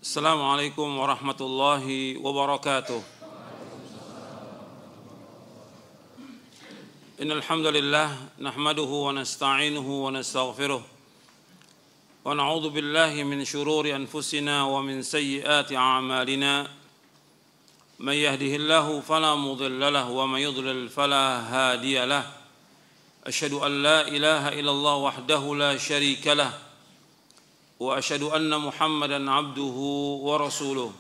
Assalamualaikum warahmatullahi wabarakatuh. Innal hamdalillah nahmaduhu wa nasta'inuhu wa nastaghfiruh wa na'udzu billahi min shururi anfusina wa min sayyiati a'malina. May yahdihillahu fala mudilla lahu wa may yudlil fala hadiya lahu. Asyhadu an la ilaha illallah wahdahu la syarika lahu wa asyhadu anna Muhammadan abduhu wa rasuluh.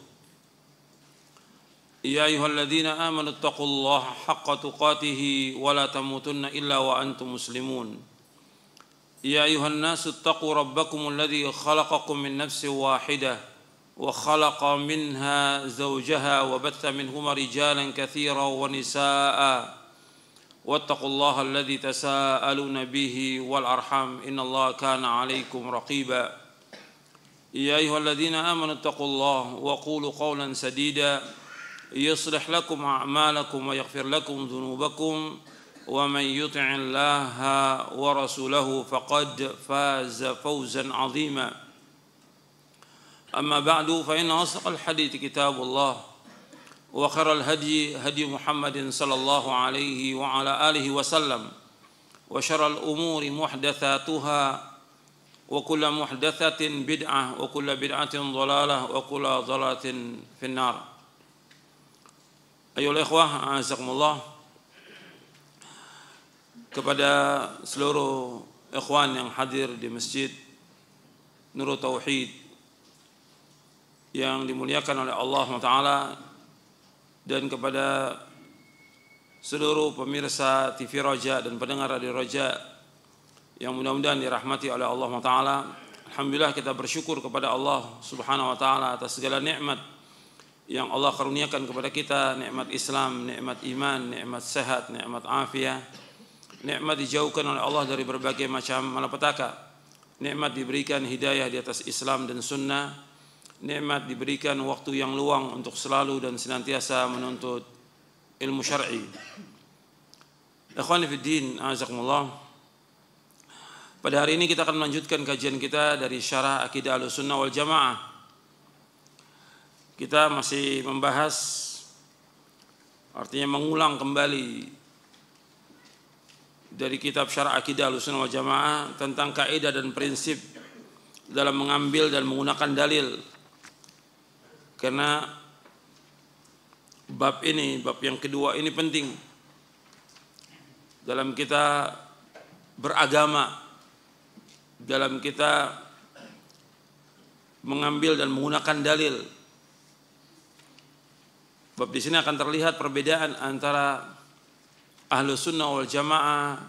Ya ayyuhalladzina amanu taqullaha haqqa tuqatih wa la tamutunna illa wa antum muslimun. Ya ayyuhan nasu taqu rabbakumul ladzi khalaqakum min nafsin wahidah wa khalaqa minha zawjaha wa batha minhuma rijalan katsiran wa nisaa'a. Wattaqullaha alladzi tasaaluna bihi wal arham innallaha kana 'alaikum raqiba. يا أيها الذين آمنوا اتقوا الله وقولوا قولا سديدا يصلح لكم أعمالكم ويغفر لكم ذنوبكم ومن يطع الله ورسوله فقد فاز فوزا عظيما. أما بعد فإن أصدق الحديث كتاب الله وخير الهدي هدي محمد صلى الله عليه وعلى آله وسلم وشر الأمور محدثاتها wa kullu muhdatsatin bid'ah wa kullu bid'atin dhalalah wa kullu dhalalatin finnar. Ayyuhal ikhwah, a'azakumullah. Kepada seluruh ikhwan yang hadir di Masjid Nurul Tauhid yang dimuliakan oleh Allah Taala, dan kepada seluruh pemirsa TV Raja dan pendengar Radio Raja yang mudah-mudahan dirahmati oleh Allah Ta'ala. Alhamdulillah, kita bersyukur kepada Allah Subhanahu Wa Ta'ala atas segala nikmat yang Allah karuniakan kepada kita. Nikmat Islam, nikmat iman, nikmat sehat, nikmat afiah, nikmat dijauhkan oleh Allah dari berbagai macam malapetaka, nikmat diberikan hidayah di atas Islam dan sunnah, nikmat diberikan waktu yang luang untuk selalu dan senantiasa menuntut ilmu syar'i. Ikhwani fiddin, a'azakumullah. Pada hari ini kita akan melanjutkan kajian kita dari Syarah Aqidah Ahlussunnah wal Jamaah. Kita masih membahas, artinya mengulang kembali dari kitab Syarah Aqidah Ahlussunnah wal Jamaah tentang kaidah dan prinsip dalam mengambil dan menggunakan dalil. Karena bab ini, bab yang kedua ini penting dalam kita beragama, dalam kita mengambil dan menggunakan dalil. Bab di sini akan terlihat perbedaan antara Ahlussunnah wal Jamaah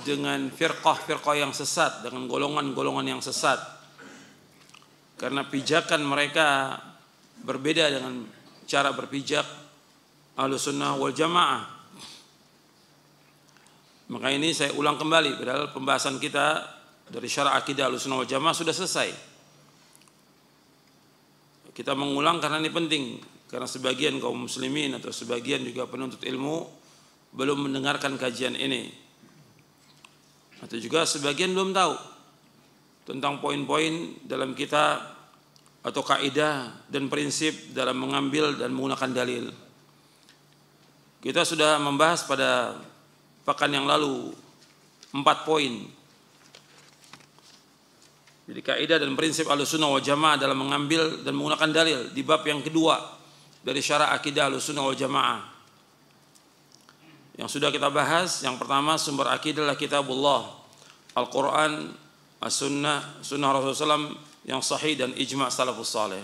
dengan firqah-firqah yang sesat, dengan golongan-golongan yang sesat. Karena pijakan mereka berbeda dengan cara berpijak Ahlussunnah wal Jamaah. Maka ini saya ulang kembali, padahal pembahasan kita dari Syarah Aqidah Ahlussunnah wal Jamaah sudah selesai. Kita mengulang karena ini penting, karena sebagian kaum muslimin atau sebagian juga penuntut ilmu belum mendengarkan kajian ini, atau juga sebagian belum tahu tentang poin-poin dalam kita atau kaidah dan prinsip dalam mengambil dan menggunakan dalil. Kita sudah membahas pada pekan yang lalu 4 poin. Jadi kaidah dan prinsip Ahlussunnah wal Jamaah dalam mengambil dan menggunakan dalil di bab yang kedua dari Syarah Aqidah Ahlussunnah wal Jamaah. Yang sudah kita bahas, yang pertama sumber akidah adalah kitabullah, Al-Quran, As-Sunnah, Sunnah Rasulullah SAW yang sahih dan ijma' salafus salih.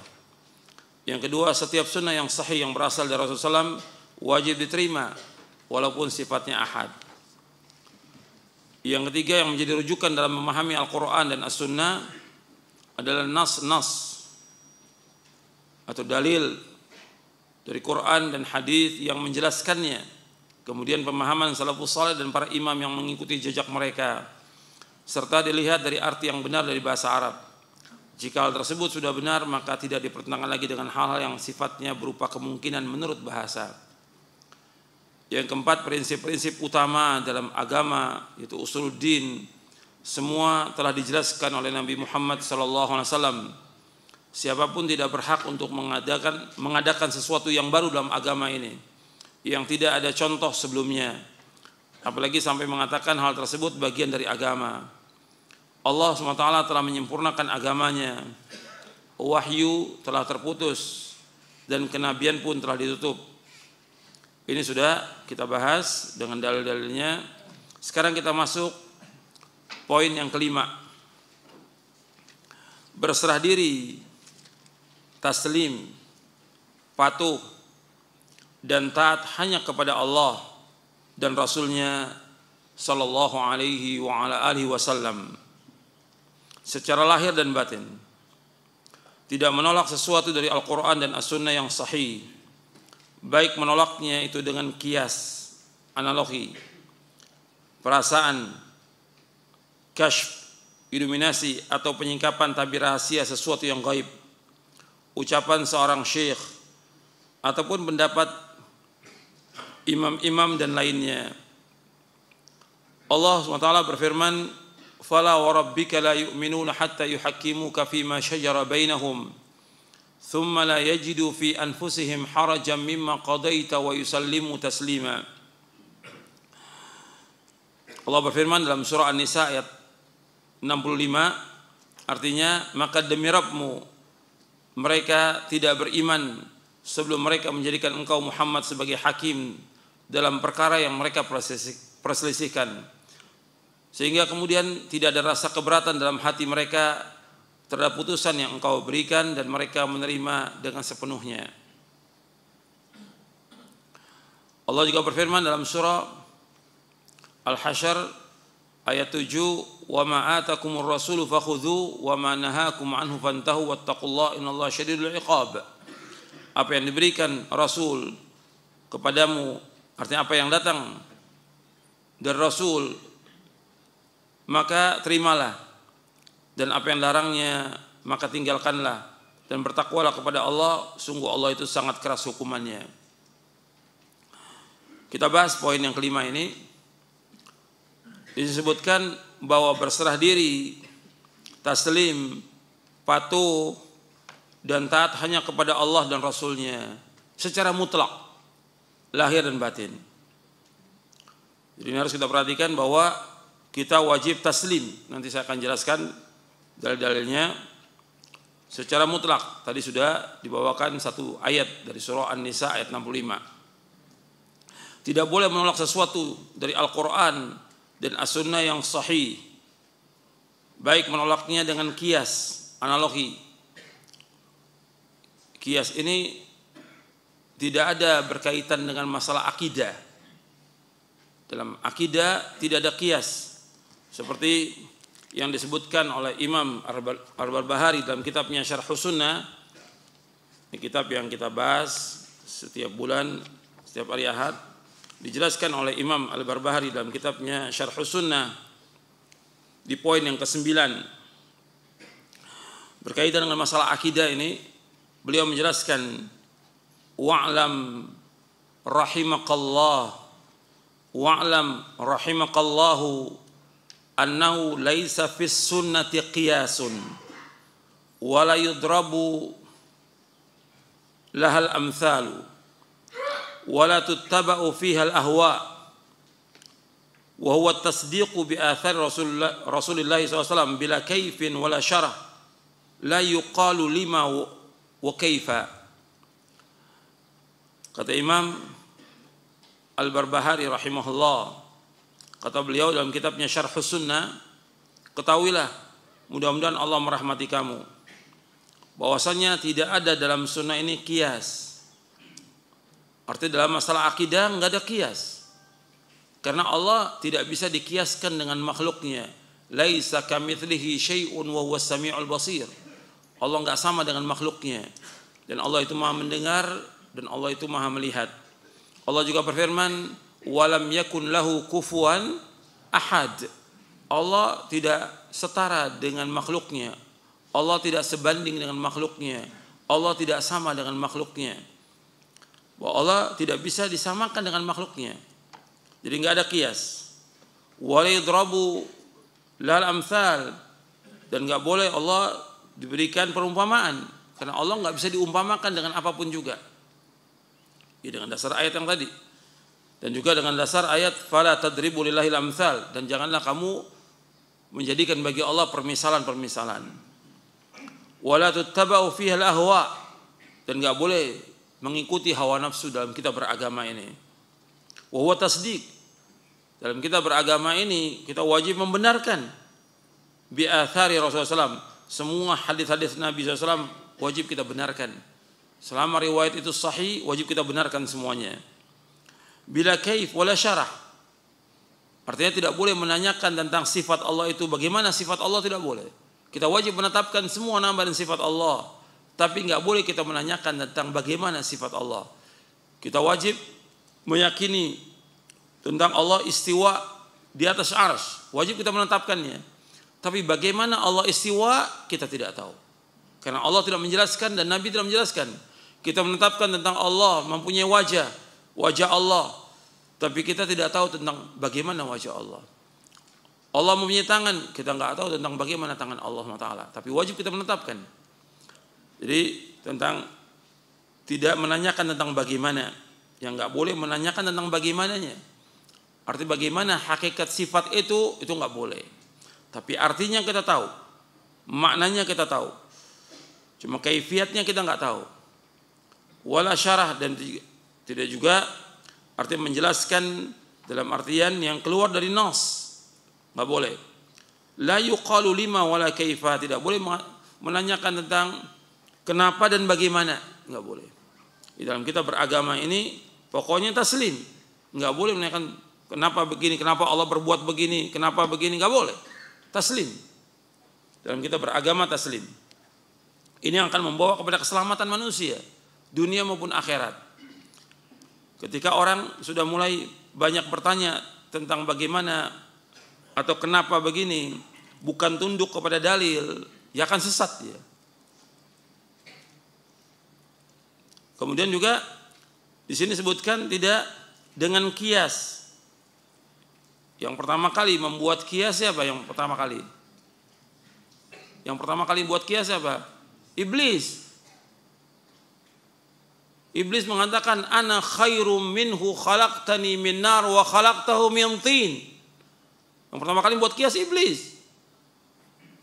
Yang kedua, setiap sunnah yang sahih yang berasal dari Rasulullah SAW wajib diterima walaupun sifatnya ahad. Yang ketiga, yang menjadi rujukan dalam memahami Al-Quran dan As-Sunnah adalah nas-nas atau dalil dari Quran dan hadis yang menjelaskannya. Kemudian pemahaman salafus saleh dan para imam yang mengikuti jejak mereka, serta dilihat dari arti yang benar dari bahasa Arab. Jika hal tersebut sudah benar, maka tidak dipertentangkan lagi dengan hal-hal yang sifatnya berupa kemungkinan menurut bahasa. Yang keempat, prinsip-prinsip utama dalam agama, yaitu usuluddin, semua telah dijelaskan oleh Nabi Muhammad SAW siapapun tidak berhak untuk mengadakan sesuatu yang baru dalam agama ini yang tidak ada contoh sebelumnya, apalagi sampai mengatakan hal tersebut bagian dari agama. Allah SWT telah menyempurnakan agamanya, wahyu telah terputus dan kenabian pun telah ditutup. Ini sudah kita bahas dengan dalil-dalilnya. Sekarang kita masuk poin yang kelima. Berserah diri, taslim, patuh, dan taat hanya kepada Allah dan Rasulnya sallallahu alaihi wa ala alihi wasallam secara lahir dan batin. Tidak menolak sesuatu dari Al-Quran dan As-Sunnah yang sahih, baik menolaknya itu dengan kias, analogi, perasaan, kasyf, iluminasi, atau penyingkapan tabir rahasia sesuatu yang gaib, ucapan seorang syekh, ataupun pendapat imam-imam dan lainnya. Allah SWT berfirman, "Fala wa rabbika la yu'minuna hatta yuhakkimuka fima shajara bainahum, thumma la yajidu fi anfusihim harajan mimma qadaita wa yusallimu taslima." Allah berfirman dalam surah An-Nisa ayat 65, artinya, maka demi Rabbmu mereka tidak beriman sebelum mereka menjadikan engkau Muhammad sebagai hakim dalam perkara yang mereka perselisihkan, sehingga kemudian tidak ada rasa keberatan dalam hati mereka terhadap putusan yang engkau berikan dan mereka menerima dengan sepenuhnya. Allah juga berfirman dalam surah Al-Hasyr ayat 7, "Wa ma atakumur rasulu fakhudhu wa ma nahakum anhu fantahu wattaqullaha innallaha syadidul iqab." Apa yang diberikan Rasul kepadamu, artinya apa yang datang dari Rasul, maka terimalah, dan apa yang larangnya maka tinggalkanlah, dan bertakwalah kepada Allah, sungguh Allah itu sangat keras hukumannya. Kita bahas poin yang kelima ini. Disebutkan bahwa berserah diri, taslim, patuh, dan taat hanya kepada Allah dan Rasulnya secara mutlak, lahir dan batin. Jadi ini harus kita perhatikan bahwa kita wajib taslim. Nanti saya akan jelaskan dalil-dalilnya secara mutlak. Tadi sudah dibawakan satu ayat dari surah An-Nisa ayat 65. Tidak boleh menolak sesuatu dari Al-Quran dan As-Sunnah yang sahih, baik menolaknya dengan kias, analogi. Kias ini tidak ada berkaitan dengan masalah akidah. Dalam akidah tidak ada kias, seperti yang disebutkan oleh Imam Al-Barbahari dalam kitabnya Syarh Sunnah. Ini kitab yang kita bahas setiap bulan, setiap hari Ahad. Dijelaskan oleh Imam Al-Barbahari dalam kitabnya Syarh Sunnah di poin yang ke-9 berkaitan dengan masalah akidah ini. Beliau menjelaskan, wa'lam rahimakallahu annahu laisa fis sunnati qiyasun wa la yudrabu lahal amthalu wala tuttaba'u fiha al-ahwa wa huwa at-tasdiqu bi athar Rasulillah SAW bila kaifin wala syarah la yuqalu lima wa kaifa. Kata Imam Al-Barbahari rahimahullah, kata beliau dalam kitabnya Syarh Sunnah, ketahuilah, mudah-mudahan Allah merahmati kamu, bahwasanya tidak ada dalam sunnah ini kias. Artinya dalam masalah akidah enggak ada kias. Karena Allah tidak bisa dikiaskan dengan makhluknya. Laisa kamitslihi syai'un wa huwas samiul basir. Allah enggak sama dengan makhluknya. Dan Allah itu Maha mendengar dan Allah itu Maha melihat. Allah juga berfirman, "Walam yakun lahu kufuwan ahad." Allah tidak setara dengan makhluknya. Allah tidak sebanding dengan makhluknya. Allah tidak sama dengan makhluknya. Bahwa Allah tidak bisa disamakan dengan makhluknya. Jadi enggak ada kias. Wa yadrabu lal amthal, dan enggak boleh Allah diberikan perumpamaan. Karena Allah nggak bisa diumpamakan dengan apapun juga. Ya, dengan dasar ayat yang tadi. Dan juga dengan dasar ayat fala tadribu lillahil amsal, dan janganlah kamu menjadikan bagi Allah permisalan-permisalan. Wala tuttaba'u fiha al-ahwa, dan enggak boleh mengikuti hawa nafsu dalam kita beragama ini. Wa huwa tasdiq, dalam kita beragama ini kita wajib membenarkan bi athari Rasulullah SAW. Semua hadis-hadis Nabi SAW wajib kita benarkan. Selama riwayat itu sahih, wajib kita benarkan semuanya. Bila kaif wala syarah, artinya tidak boleh menanyakan tentang sifat Allah itu bagaimana sifat Allah, tidak boleh. Kita wajib menetapkan semua nama dan sifat Allah, tapi nggak boleh kita menanyakan tentang bagaimana sifat Allah. Kita wajib meyakini tentang Allah istiwa di atas arsy, wajib kita menetapkannya. Tapi bagaimana Allah istiwa kita tidak tahu, karena Allah tidak menjelaskan dan Nabi tidak menjelaskan. Kita menetapkan tentang Allah mempunyai wajah Allah, tapi kita tidak tahu tentang bagaimana wajah Allah. Allah mempunyai tangan, kita nggak tahu tentang bagaimana tangan Allah Taala, tapi wajib kita menetapkan. Jadi tentang tidak menanyakan tentang bagaimana, yang nggak boleh menanyakan tentang bagaimananya. Arti bagaimana hakikat sifat itu nggak boleh. Tapi artinya kita tahu, maknanya kita tahu, cuma kaifiatnya kita nggak tahu. Wala syarah, dan tidak juga artinya menjelaskan dalam artian yang keluar dari nas, nggak boleh. La yuqalu lima wala kaifa, tidak boleh menanyakan tentang kenapa dan bagaimana, nggak boleh. Di dalam kita beragama ini pokoknya taslim, nggak boleh menanyakan kenapa begini, kenapa Allah berbuat begini, kenapa begini, nggak boleh. Taslim. Dalam kita beragama taslim. Ini yang akan membawa kepada keselamatan manusia, dunia maupun akhirat. Ketika orang sudah mulai banyak bertanya tentang bagaimana atau kenapa begini, bukan tunduk kepada dalil, ya akan sesat dia. Kemudian juga di sini sebutkan tidak dengan kias. Yang pertama kali membuat kias siapa? Yang pertama kali buat kias siapa? Iblis. Iblis mengatakan ana khairum minhu khalaqtani min nar wa khalaqtahu min tin. Yang pertama kali buat kias Iblis.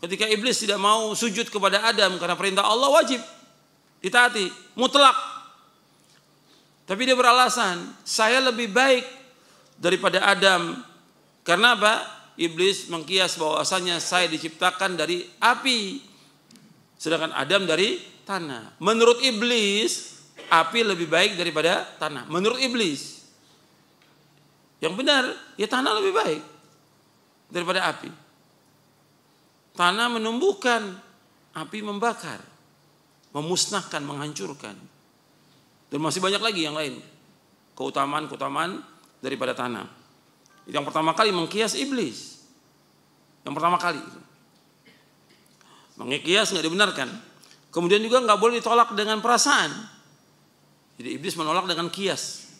Ketika Iblis tidak mau sujud kepada Adam karena perintah Allah, wajib ditaati mutlak. Tapi dia beralasan, saya lebih baik daripada Adam. Karena apa? Iblis mengkias bahwasanya saya diciptakan dari api, sedangkan Adam dari tanah. Menurut Iblis, api lebih baik daripada tanah. Menurut Iblis. Yang benar, ya tanah lebih baik daripada api. Tanah menumbuhkan, api membakar, memusnahkan, menghancurkan. Dan masih banyak lagi yang lain. Keutamaan-keutamaan daripada tanah. Yang pertama kali mengkias Iblis. Yang pertama kali. Mengkias nggak dibenarkan. Kemudian juga nggak boleh ditolak dengan perasaan. Jadi Iblis menolak dengan kias.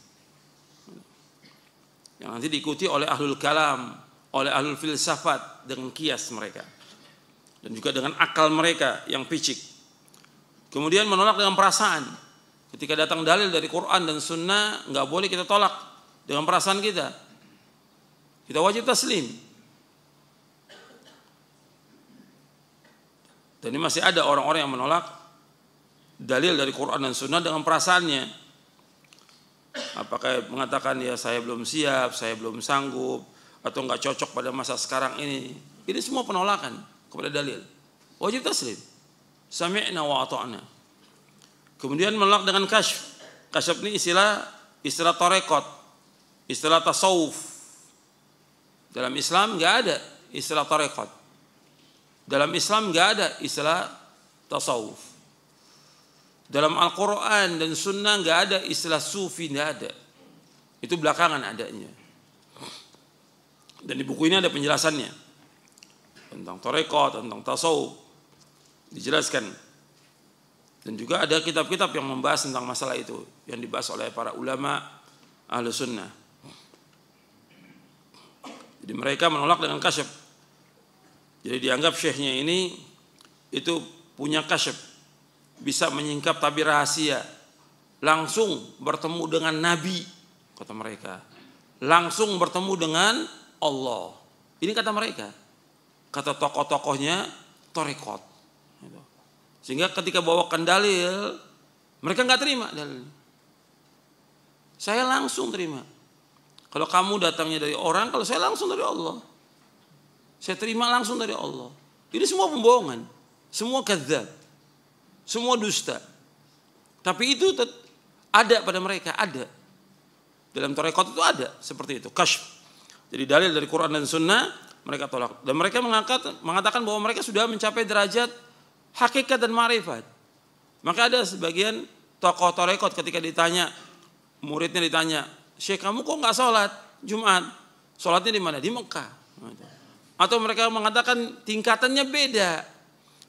Yang nanti diikuti oleh ahlul kalam, oleh ahlul filsafat dengan kias mereka. Dan juga dengan akal mereka yang picik. Kemudian menolak dengan perasaan. Ketika datang dalil dari Quran dan Sunnah, nggak boleh kita tolak dengan perasaan kita. Kita wajib taslim. Dan ini masih ada orang-orang yang menolak dalil dari Quran dan Sunnah dengan perasaannya. Apakah mengatakan ya saya belum siap, saya belum sanggup, atau nggak cocok pada masa sekarang ini. Ini semua penolakan kepada dalil. Wajib taslim. Sami'na wa ata'na. Kemudian menolak dengan kasyf. Kasyf ini istilah tarekat, istilah tasawuf. Dalam Islam nggak ada istilah tarekat. Dalam Islam nggak ada istilah tasawuf. Dalam Al-Quran dan Sunnah nggak ada istilah sufi, nggak ada. Itu belakangan adanya. Dan di buku ini ada penjelasannya tentang tarekat, tentang tasawuf, dijelaskan. Dan juga ada kitab-kitab yang membahas tentang masalah itu, yang dibahas oleh para ulama ahlu sunnah. Jadi mereka menolak dengan kasyf. Jadi dianggap syekhnya ini itu punya kasyf, bisa menyingkap tabir rahasia, langsung bertemu dengan Nabi, kata mereka, langsung bertemu dengan Allah. Ini kata mereka, kata tokoh-tokohnya tarekat. Sehingga ketika bawakan dalil, mereka nggak terima dalil. Saya langsung terima. Kalau kamu datangnya dari orang, kalau saya langsung dari Allah. Saya terima langsung dari Allah. Ini semua pembohongan, semua kadzdzab, semua dusta. Tapi itu ada pada mereka, ada. Dalam tarekat itu ada seperti itu, kasyf. Jadi dalil dari Quran dan Sunnah mereka tolak. Dan mereka mengatakan bahwa mereka sudah mencapai derajat hakikat dan ma'rifat. Maka ada sebagian tokoh tarekat ketika ditanya, muridnya ditanya, Syekh kamu kok nggak sholat Jumat? Sholatnya di mana? Di Mekah. Atau mereka mengatakan tingkatannya beda.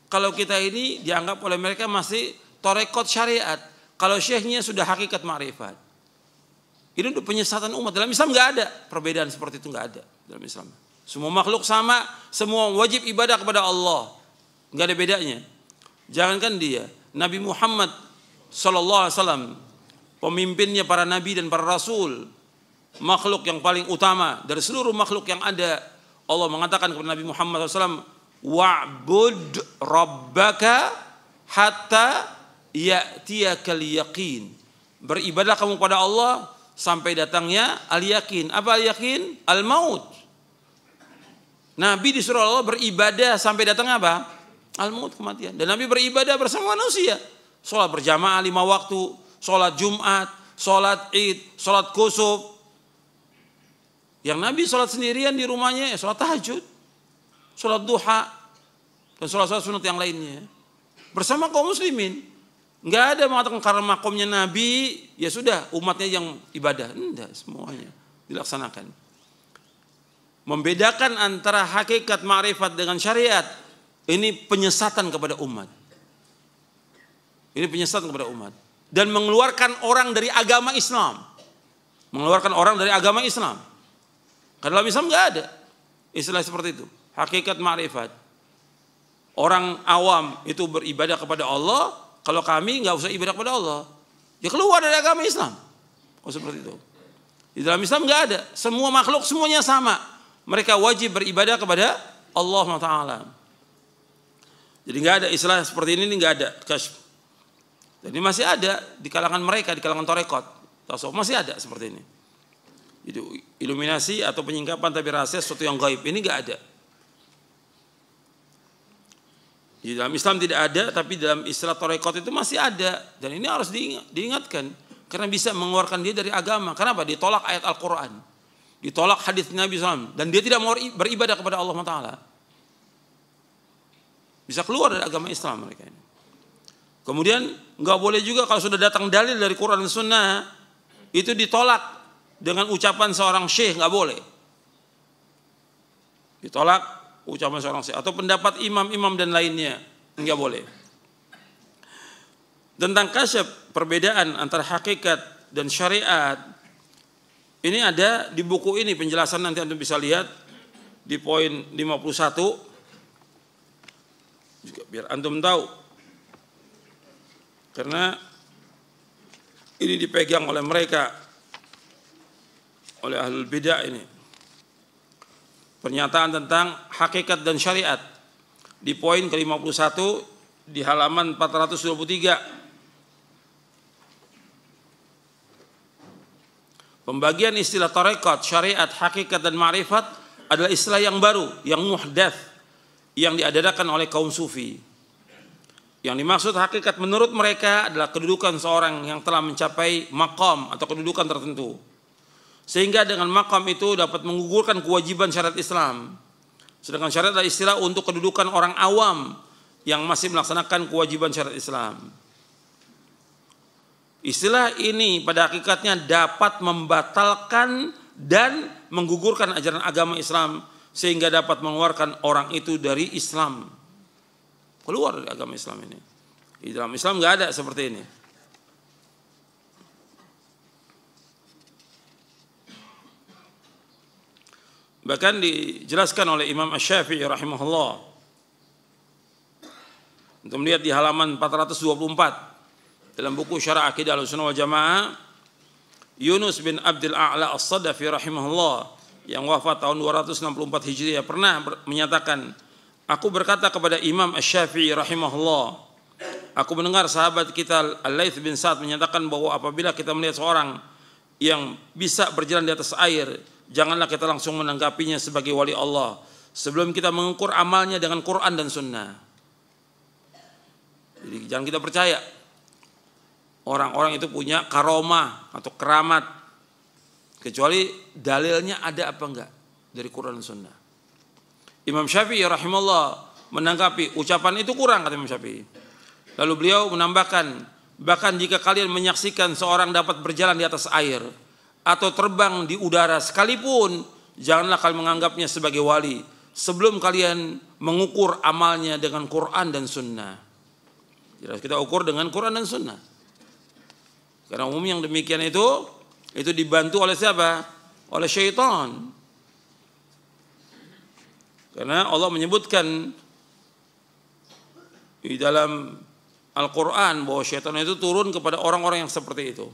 Kalau kita ini dianggap oleh mereka masih tarekat syariat. Kalau syekhnya sudah hakikat ma'rifat. Ini udah penyesatan umat. Dalam Islam nggak ada perbedaan seperti itu, nggak ada dalam Islam. Semua makhluk sama, semua wajib ibadah kepada Allah. Nggak ada bedanya. Jangankan dia, Nabi Muhammad SAW, pemimpinnya para nabi dan para rasul, makhluk yang paling utama dari seluruh makhluk yang ada. Allah mengatakan kepada Nabi Muhammad SAW, wa'bud rabbaka hatta ya'tiyakal yaqin. Beribadah kamu pada Allah sampai datangnya al-yaqin. Apa al-yaqin? Al-maut. Nabi disuruh Allah beribadah sampai datangnya apa? Al-maut, kematian. Dan Nabi beribadah bersama manusia. Sholat berjamaah 5 waktu, sholat Jumat, sholat Id, sholat kusuf. Yang Nabi sholat sendirian di rumahnya, ya sholat tahajud, sholat duha, dan sholat sunat yang lainnya. Bersama kaum muslimin. Nggak ada mengatakan karena makomnya Nabi, ya sudah umatnya yang ibadah. Enggak, semuanya dilaksanakan. Membedakan antara hakikat ma'rifat dengan syariat, ini penyesatan kepada umat. Ini penyesatan kepada umat. Dan mengeluarkan orang dari agama Islam. Mengeluarkan orang dari agama Islam. Karena dalam Islam nggak ada istilah seperti itu. Hakikat ma'rifat. Orang awam itu beribadah kepada Allah. Kalau kami nggak usah ibadah kepada Allah, ya keluar dari agama Islam. Oh seperti itu. Di dalam Islam nggak ada. Semua makhluk semuanya sama. Mereka wajib beribadah kepada Allah Taala. Jadi nggak ada istilah seperti ini nggak ada. Jadi masih ada di kalangan mereka, di kalangan tarekat, tasawuf masih ada seperti ini. Itu iluminasi atau penyingkapan tabir rahasia sesuatu yang gaib, ini nggak ada. Di dalam Islam tidak ada, tapi dalam istilah tarekat itu masih ada. Dan ini harus diingatkan karena bisa mengeluarkan dia dari agama. Kenapa? Ditolak ayat Al-Quran, ditolak hadis Nabi SAW, dan dia tidak mau beribadah kepada Allah Taala. Bisa keluar dari agama Islam mereka ini. Kemudian nggak boleh juga kalau sudah datang dalil dari Quran dan Sunnah itu ditolak dengan ucapan seorang syekh, nggak boleh. Ditolak ucapan seorang syekh atau pendapat imam-imam dan lainnya, nggak boleh. Tentang kasyaf, perbedaan antara hakikat dan syariat, ini ada di buku ini penjelasan, nanti Anda bisa lihat di poin 51 juga biar antum tahu. Karena ini dipegang oleh mereka, oleh ahlul bidah ini. Pernyataan tentang hakikat dan syariat di poin ke-51 di halaman 423. Pembagian istilah tarekat, syariat, hakikat dan ma'rifat adalah istilah yang baru, yang muhdats, yang diadakan oleh kaum sufi. Yang dimaksud hakikat menurut mereka adalah kedudukan seorang yang telah mencapai maqam atau kedudukan tertentu. Sehingga dengan maqam itu dapat menggugurkan kewajiban syariat Islam. Sedangkan syariat adalah istilah untuk kedudukan orang awam yang masih melaksanakan kewajiban syariat Islam. Istilah ini pada hakikatnya dapat membatalkan dan menggugurkan ajaran agama Islam sehingga dapat mengeluarkan orang itu dari Islam. Keluar dari agama Islam ini. Di dalam Islam nggak ada seperti ini. Bahkan dijelaskan oleh Imam Asy-Syafi'i rahimahullah Untuk melihat di halaman 424 dalam buku Syarah Aqidah Ahlussunnah wal Jamaah, Yunus bin Abdul A'la As-Sadafi rahimahullah yang wafat tahun 264 Hijriah pernah menyatakan, aku berkata kepada Imam Asy-Syafi'i rahimahullah, aku mendengar sahabat kita Al-Laits bin Sa'd menyatakan bahwa apabila kita melihat seorang yang bisa berjalan di atas air, janganlah kita langsung menanggapinya sebagai wali Allah sebelum kita mengukur amalnya dengan Quran dan Sunnah. Jadi jangan kita percaya orang-orang itu punya karomah atau keramat kecuali dalilnya ada apa enggak dari Quran dan Sunnah. Imam Syafi'i rahimahullah menanggapi ucapan itu kurang, kata Imam Syafi'i. Lalu beliau menambahkan, bahkan jika kalian menyaksikan seorang dapat berjalan di atas air atau terbang di udara sekalipun, janganlah kalian menganggapnya sebagai wali sebelum kalian mengukur amalnya dengan Quran dan Sunnah. Jadi kita ukur dengan Quran dan Sunnah. Karena umum yang demikian itu dibantu oleh siapa? Oleh syaitan. Karena Allah menyebutkan di dalam Al-Quran bahwa syaitan itu turun kepada orang-orang yang seperti itu.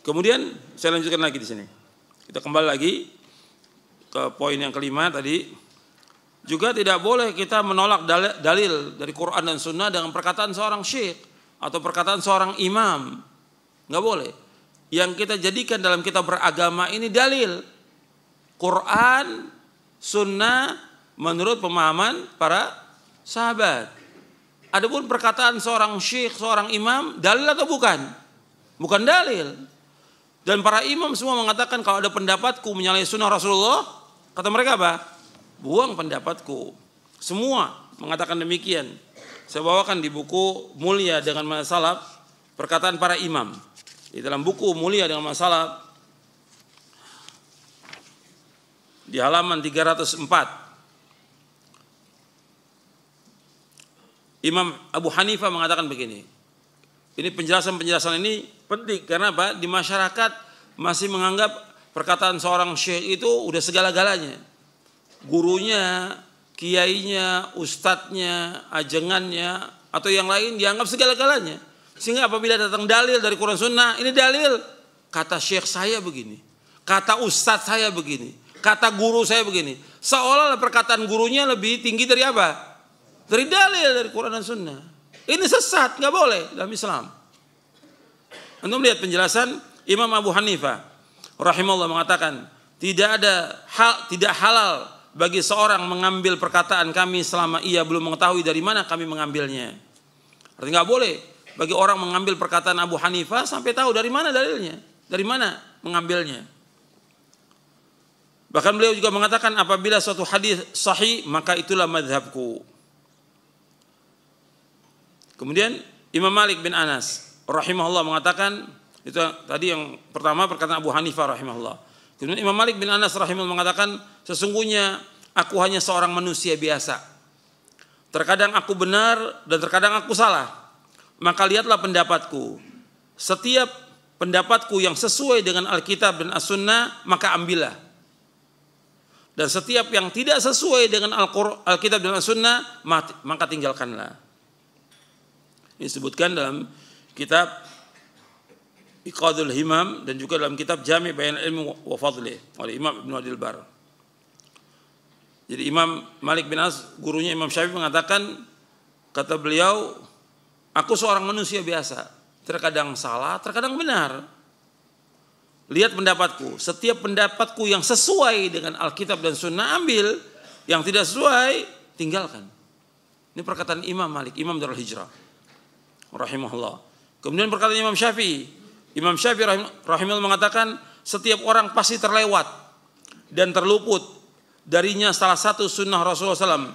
Kemudian saya lanjutkan lagi di sini. Kita kembali lagi ke poin yang kelima tadi. Juga tidak boleh kita menolak dalil dari Quran dan Sunnah dengan perkataan seorang syekh atau perkataan seorang imam. Nggak boleh. Yang kita jadikan dalam kitab beragama ini dalil. Quran, Sunnah menurut pemahaman para sahabat. Adapun perkataan seorang syekh, seorang imam, dalil atau bukan? Bukan dalil. Dan para imam semua mengatakan kalau ada pendapatku menyalahi sunnah Rasulullah, kata mereka apa? Buang pendapatku. Semua mengatakan demikian. Saya bawakan di buku Mulia dengan Masalab perkataan para imam. Di dalam buku Mulia dengan Masalab di halaman 304, Imam Abu Hanifah mengatakan begini. Ini penjelasan-penjelasan ini penting karena apa? Di masyarakat masih menganggap perkataan seorang syekh itu udah segala-galanya. Gurunya, kiainya, ustadznya, ajengannya, atau yang lain dianggap segala-galanya. Sehingga apabila datang dalil dari Quran Sunnah, ini dalil. Kata syekh saya begini, kata ustadz saya begini, kata guru saya begini. Seolah-olah perkataan gurunya lebih tinggi dari apa? Dari dalil dari Quran dan Sunnah. Ini sesat, nggak boleh dalam Islam. Anda melihat penjelasan Imam Abu Hanifah rahimahullah mengatakan, tidak halal bagi seorang mengambil perkataan kami selama ia belum mengetahui dari mana kami mengambilnya. Artinya nggak boleh bagi orang mengambil perkataan Abu Hanifah sampai tahu dari mana dalilnya, dari mana mengambilnya. Bahkan beliau juga mengatakan apabila suatu hadis sahih maka itulah mazhabku. Kemudian Imam Malik bin Anas rahimahullah mengatakan, itu tadi yang pertama perkataan Abu Hanifah rahimahullah. Kemudian Imam Malik bin Anas rahimahullah mengatakan, sesungguhnya aku hanya seorang manusia biasa. Terkadang aku benar dan terkadang aku salah. Maka lihatlah pendapatku. Setiap pendapatku yang sesuai dengan Alkitab dan As-Sunnah, maka ambillah. Dan setiap yang tidak sesuai dengan Alkitab dan As-Sunnah, maka tinggalkanlah. Ini disebutkan dalam kitab Iqadul Himam dan juga dalam kitab Jami' Bayan Ilmi wa Fadlih oleh Imam Ibnu Abdul Bar. Jadi Imam Malik bin Anas, gurunya Imam Syafi'i mengatakan, kata beliau, aku seorang manusia biasa, terkadang salah, terkadang benar. Lihat pendapatku, setiap pendapatku yang sesuai dengan Alkitab dan Sunnah ambil, yang tidak sesuai tinggalkan. Ini perkataan Imam Malik, Imam Darul Hijrah rahimahullah. Kemudian perkataan Imam Syafi'i. Imam Syafi'i rahimahullah mengatakan setiap orang pasti terlewat dan terluput darinya salah satu sunnah Rasulullah SAW.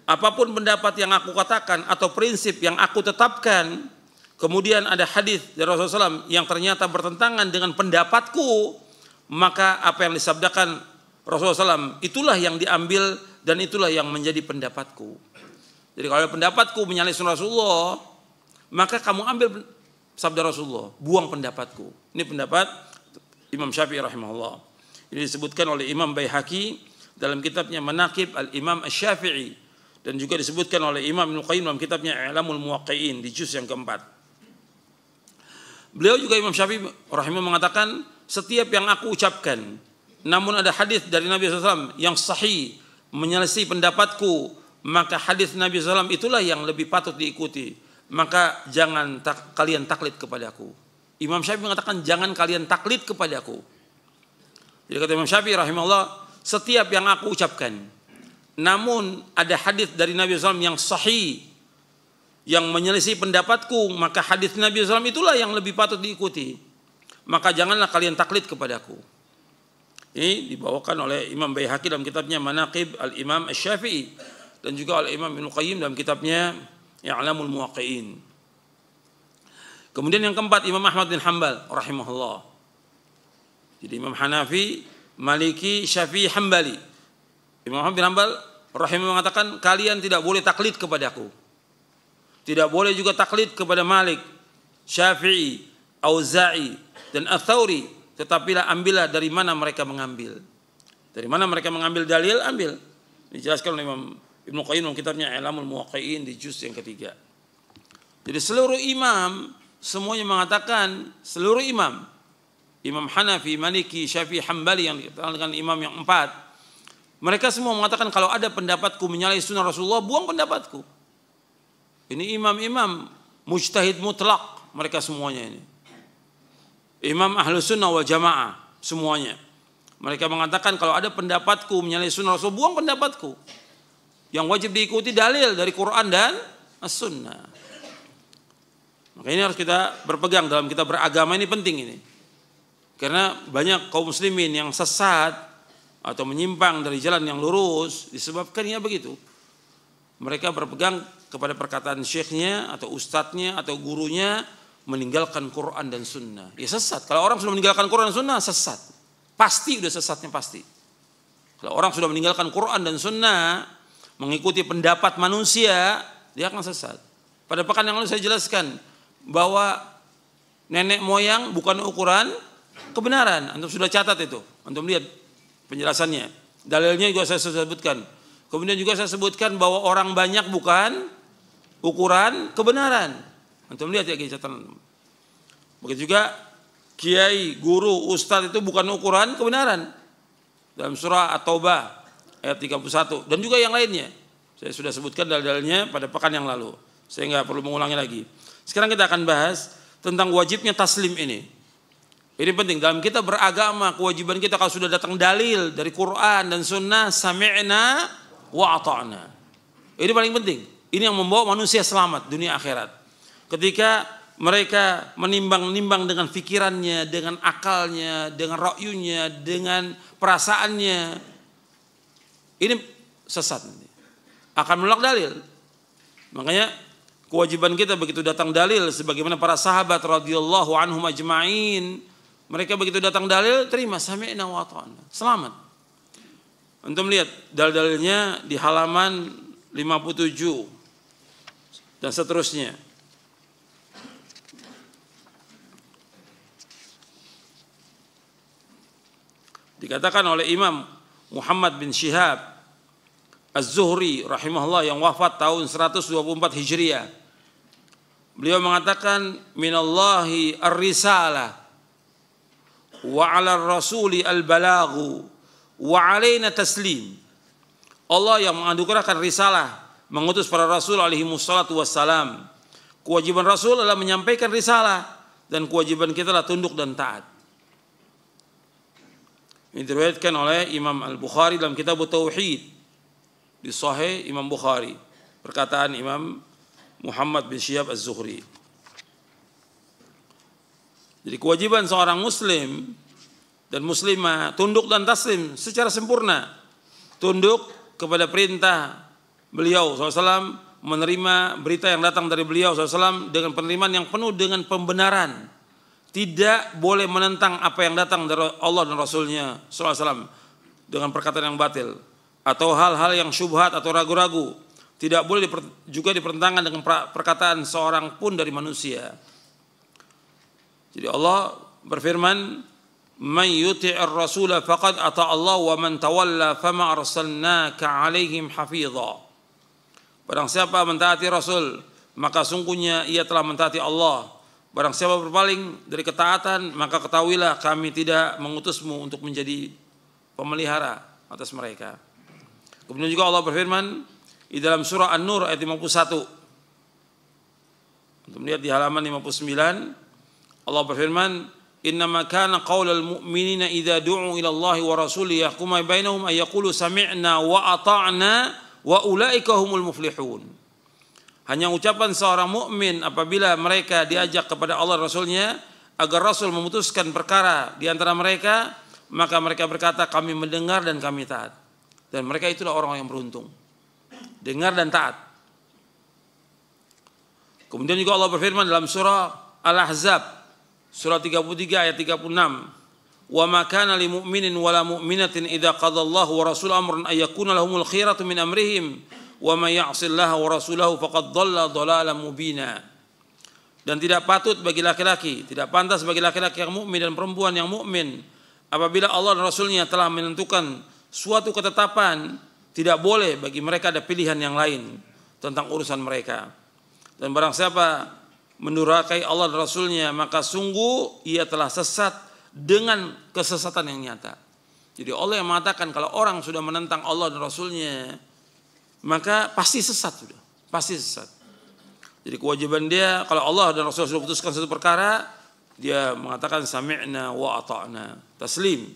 Apapun pendapat yang aku katakan atau prinsip yang aku tetapkan, kemudian ada hadis dari Rasulullah SAW yang ternyata bertentangan dengan pendapatku, maka apa yang disabdakan Rasulullah SAW itulah yang diambil dan itulah yang menjadi pendapatku. Jadi kalau pendapatku menyalahi sunnah Rasulullah, maka kamu ambil sabda Rasulullah, buang pendapatku. Ini pendapat Imam Syafi'i rahimahullah. Ini disebutkan oleh Imam Baihaqi dalam kitabnya Manaqib al-Imam Asy-Syafi'i dan juga disebutkan oleh Imam Ibnu Qayyim dalam kitabnya I'lamul Muwaqqi'in di juz yang keempat. Beliau juga Imam Syafi'i rahimahullah mengatakan, setiap yang aku ucapkan namun ada hadis dari Nabi SAW yang sahih menyelisih pendapatku, maka hadis Nabi SAW itulah yang lebih patut diikuti. Maka jangan kalian taklid kepadaku. Imam Syafi'i mengatakan jangan kalian taklid kepadaku. Jadi kata Imam Syafi'i rahimahullah, setiap yang aku ucapkan namun ada hadis dari Nabi SAW yang sahih yang menyelisih pendapatku, maka hadis Nabi SAW itulah yang lebih patut diikuti. Maka janganlah kalian taklid kepadaku. Ini dibawakan oleh Imam Baihaqi dalam kitabnya Manaqib Al-Imam Asy-Syafi'i dan juga oleh Imam Ibnu Qayyim dalam kitabnya I'lamul Muwaqqi'in. Kemudian yang keempat, Imam Ahmad bin Hanbal rahimahullah. Jadi Imam Hanafi, Maliki, Syafi'i, Hambali. Imam Ahmad bin Hanbal rahimahullah mengatakan kalian tidak boleh taklid kepadaku. Tidak boleh juga taklid kepada Malik, Syafi'i, Auza'i dan Ats-Tsauri. Tetapilah ambillah dari mana mereka mengambil. Dari mana mereka mengambil dalil, ambil. Dijelaskan oleh Imam Ibnu Qayyim dalam kitabnya I'lamul Muwaqqi'in di juz yang ketiga. Jadi seluruh imam semuanya mengatakan, seluruh imam, Imam Hanafi, Maliki, Syafi'i, Hambali yang dikenal dengan imam yang empat, mereka semua mengatakan kalau ada pendapatku menyalahi sunnah Rasulullah, buang pendapatku. Ini imam-imam mujtahid mutlak mereka semuanya ini. Imam Ahlus Sunnah wal Jamaah semuanya. Mereka mengatakan kalau ada pendapatku menyalahi sunnah Rasul, buang pendapatku. Yang wajib diikuti dalil dari Quran dan As-Sunnah. Maka ini harus kita berpegang dalam kita beragama, ini penting ini. Karena banyak kaum muslimin yang sesat atau menyimpang dari jalan yang lurus disebabkan ya begitu. Mereka berpegang kepada perkataan syekhnya atau ustadznya atau gurunya, meninggalkan Quran dan Sunnah. Ya sesat. Kalau orang sudah meninggalkan Quran dan Sunnah, sesat. Pasti udah sesatnya pasti. Kalau orang sudah meninggalkan Quran dan Sunnah, mengikuti pendapat manusia, dia akan sesat. Pada pekan yang lalu saya jelaskan bahwa nenek moyang bukan ukuran kebenaran. Antum sudah catat itu. Antum lihat penjelasannya. Dalilnya juga saya sebutkan. Kemudian juga saya sebutkan bahwa orang banyak bukan ukuran kebenaran. Antum lihat ya catatan. Begitu juga kiai, guru, ustadz itu bukan ukuran kebenaran. Dalam surah At-Taubah ayat 31 dan juga yang lainnya. Saya sudah sebutkan dalil-dalilnya pada pekan yang lalu. Saya nggak perlu mengulangi lagi. Sekarang kita akan bahas tentang wajibnya taslim ini. Ini penting dalam kita beragama, kewajiban kita kalau sudah datang dalil dari Quran dan Sunnah, sami'na wa ata'na. Ini paling penting. Ini yang membawa manusia selamat dunia akhirat. Ketika mereka menimbang-nimbang dengan pikirannya, dengan akalnya, dengan ra'yunya, dengan perasaannya, ini sesat. Akan menolak dalil. Makanya kewajiban kita begitu datang dalil, sebagaimana para sahabat radhiyallahu anhum ajma'in, mereka begitu datang dalil, terima, sami'na wa ata'na, selamat. Antum lihat dalil-dalilnya di halaman 57 dan seterusnya. Dikatakan oleh Imam Muhammad bin Syihab Az-Zuhri rahimahullah yang wafat tahun 124 Hijriah. Beliau mengatakan minallahi ar-risalah wa 'ala ar-rasuli al-balaghu wa 'alaina taslim. Allah yang menganugerahkan risalah, mengutus para rasul alaihi wassalatu wassalam. Kewajiban rasul adalah menyampaikan risalah dan kewajiban kita adalah tunduk dan taat. Ini diriwayatkan oleh Imam Al-Bukhari dalam kitab Tauhid di Sahih Imam Bukhari. Perkataan Imam Muhammad bin Syihab Az-Zuhri. Jadi kewajiban seorang muslim dan muslimah tunduk dan taslim secara sempurna. Tunduk kepada perintah beliau SAW, menerima berita yang datang dari beliau SAW dengan penerimaan yang penuh dengan pembenaran. Tidak boleh menentang apa yang datang dari Allah dan Rasulnya SAW dengan perkataan yang batil atau hal-hal yang syubhat atau ragu-ragu. Tidak boleh juga dipertentangkan dengan perkataan seorang pun dari manusia. Jadi Allah berfirman, "Man yuti'ir rasula faqad ata Allah wa man tawalla fama arsalnaka 'alaihim hafidha." Barang siapa mentaati Rasul, maka sungguhnya ia telah mentaati Allah. Barang siapa berpaling dari ketaatan, maka ketahuilah kami tidak mengutusmu untuk menjadi pemelihara atas mereka. Kemudian juga Allah berfirman di dalam surah An-Nur ayat 51. Untuk melihat di halaman 59, Allah berfirman, "Innama kana qaulal mu'minina idza du'u ila Allahi wa rasulihi yahkuma bainahum ay yaqulu sami'na wa ata'na wa ulaika humul muflihun." Hanya ucapan seorang mukmin apabila mereka diajak kepada Allah Rasulnya agar Rasul memutuskan perkara di antara mereka, maka mereka berkata kami mendengar dan kami taat. Dan mereka itulah orang yang beruntung. Dengar dan taat. Kemudian juga Allah berfirman dalam surah Al-Ahzab surah 33 ayat 36, "Wa ma kana lil mu'minin wala mu'minatin idza qadallahu wa rasuluhu amran ay yakuna lahumul khiyaratu min amrihim wa may ya'sillaha wa rasulahu faqad dhalla dhalalan mubina." Dan tidak patut bagi laki-laki, tidak pantas bagi laki-laki yang mukmin dan perempuan yang mukmin apabila Allah dan Rasulnya telah menentukan suatu ketetapan, tidak boleh bagi mereka ada pilihan yang lain tentang urusan mereka. Dan barang siapa mendurhakai Allah dan Rasulnya, maka sungguh ia telah sesat dengan kesesatan yang nyata. Jadi Allah yang mengatakan kalau orang sudah menentang Allah dan Rasulnya, maka pasti sesat sudah, pasti sesat. Jadi kewajiban dia kalau Allah dan Rasul sudah putuskan satu perkara, dia mengatakan sami'na wa ata'na, taslim.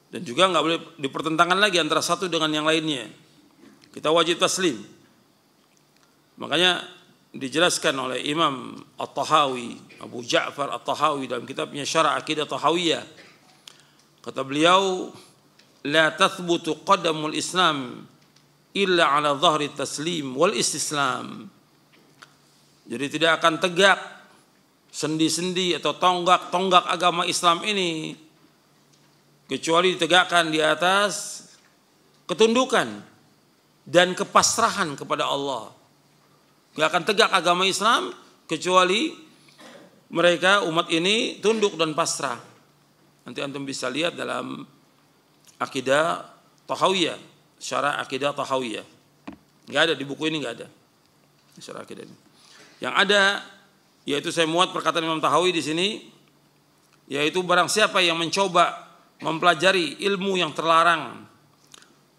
Dan juga nggak boleh dipertentangkan lagi antara satu dengan yang lainnya. Kita wajib taslim. Makanya dijelaskan oleh Imam At-Tahawi, Abu Ja'far At-Tahawi dalam kitabnya Syarah Aqidah Tahawiyah. Kata beliau, la tathbutu qadamul Islam illa ala dhahri taslim wal istislam. Jadi tidak akan tegak sendi-sendi atau tonggak-tonggak agama Islam ini kecuali ditegakkan di atas ketundukan dan kepasrahan kepada Allah. Gak akan tegak agama Islam kecuali mereka umat ini tunduk dan pasrah. Nanti antum bisa lihat dalam Aqidah Tahawiyah, Syarah Aqidah Tahawiyah. Gak ada di buku ini, gak ada Syarah Aqidah ini. Yang ada yaitu saya muat perkataan Imam Tahawi di sini, yaitu barang siapa yang mencoba mempelajari ilmu yang terlarang,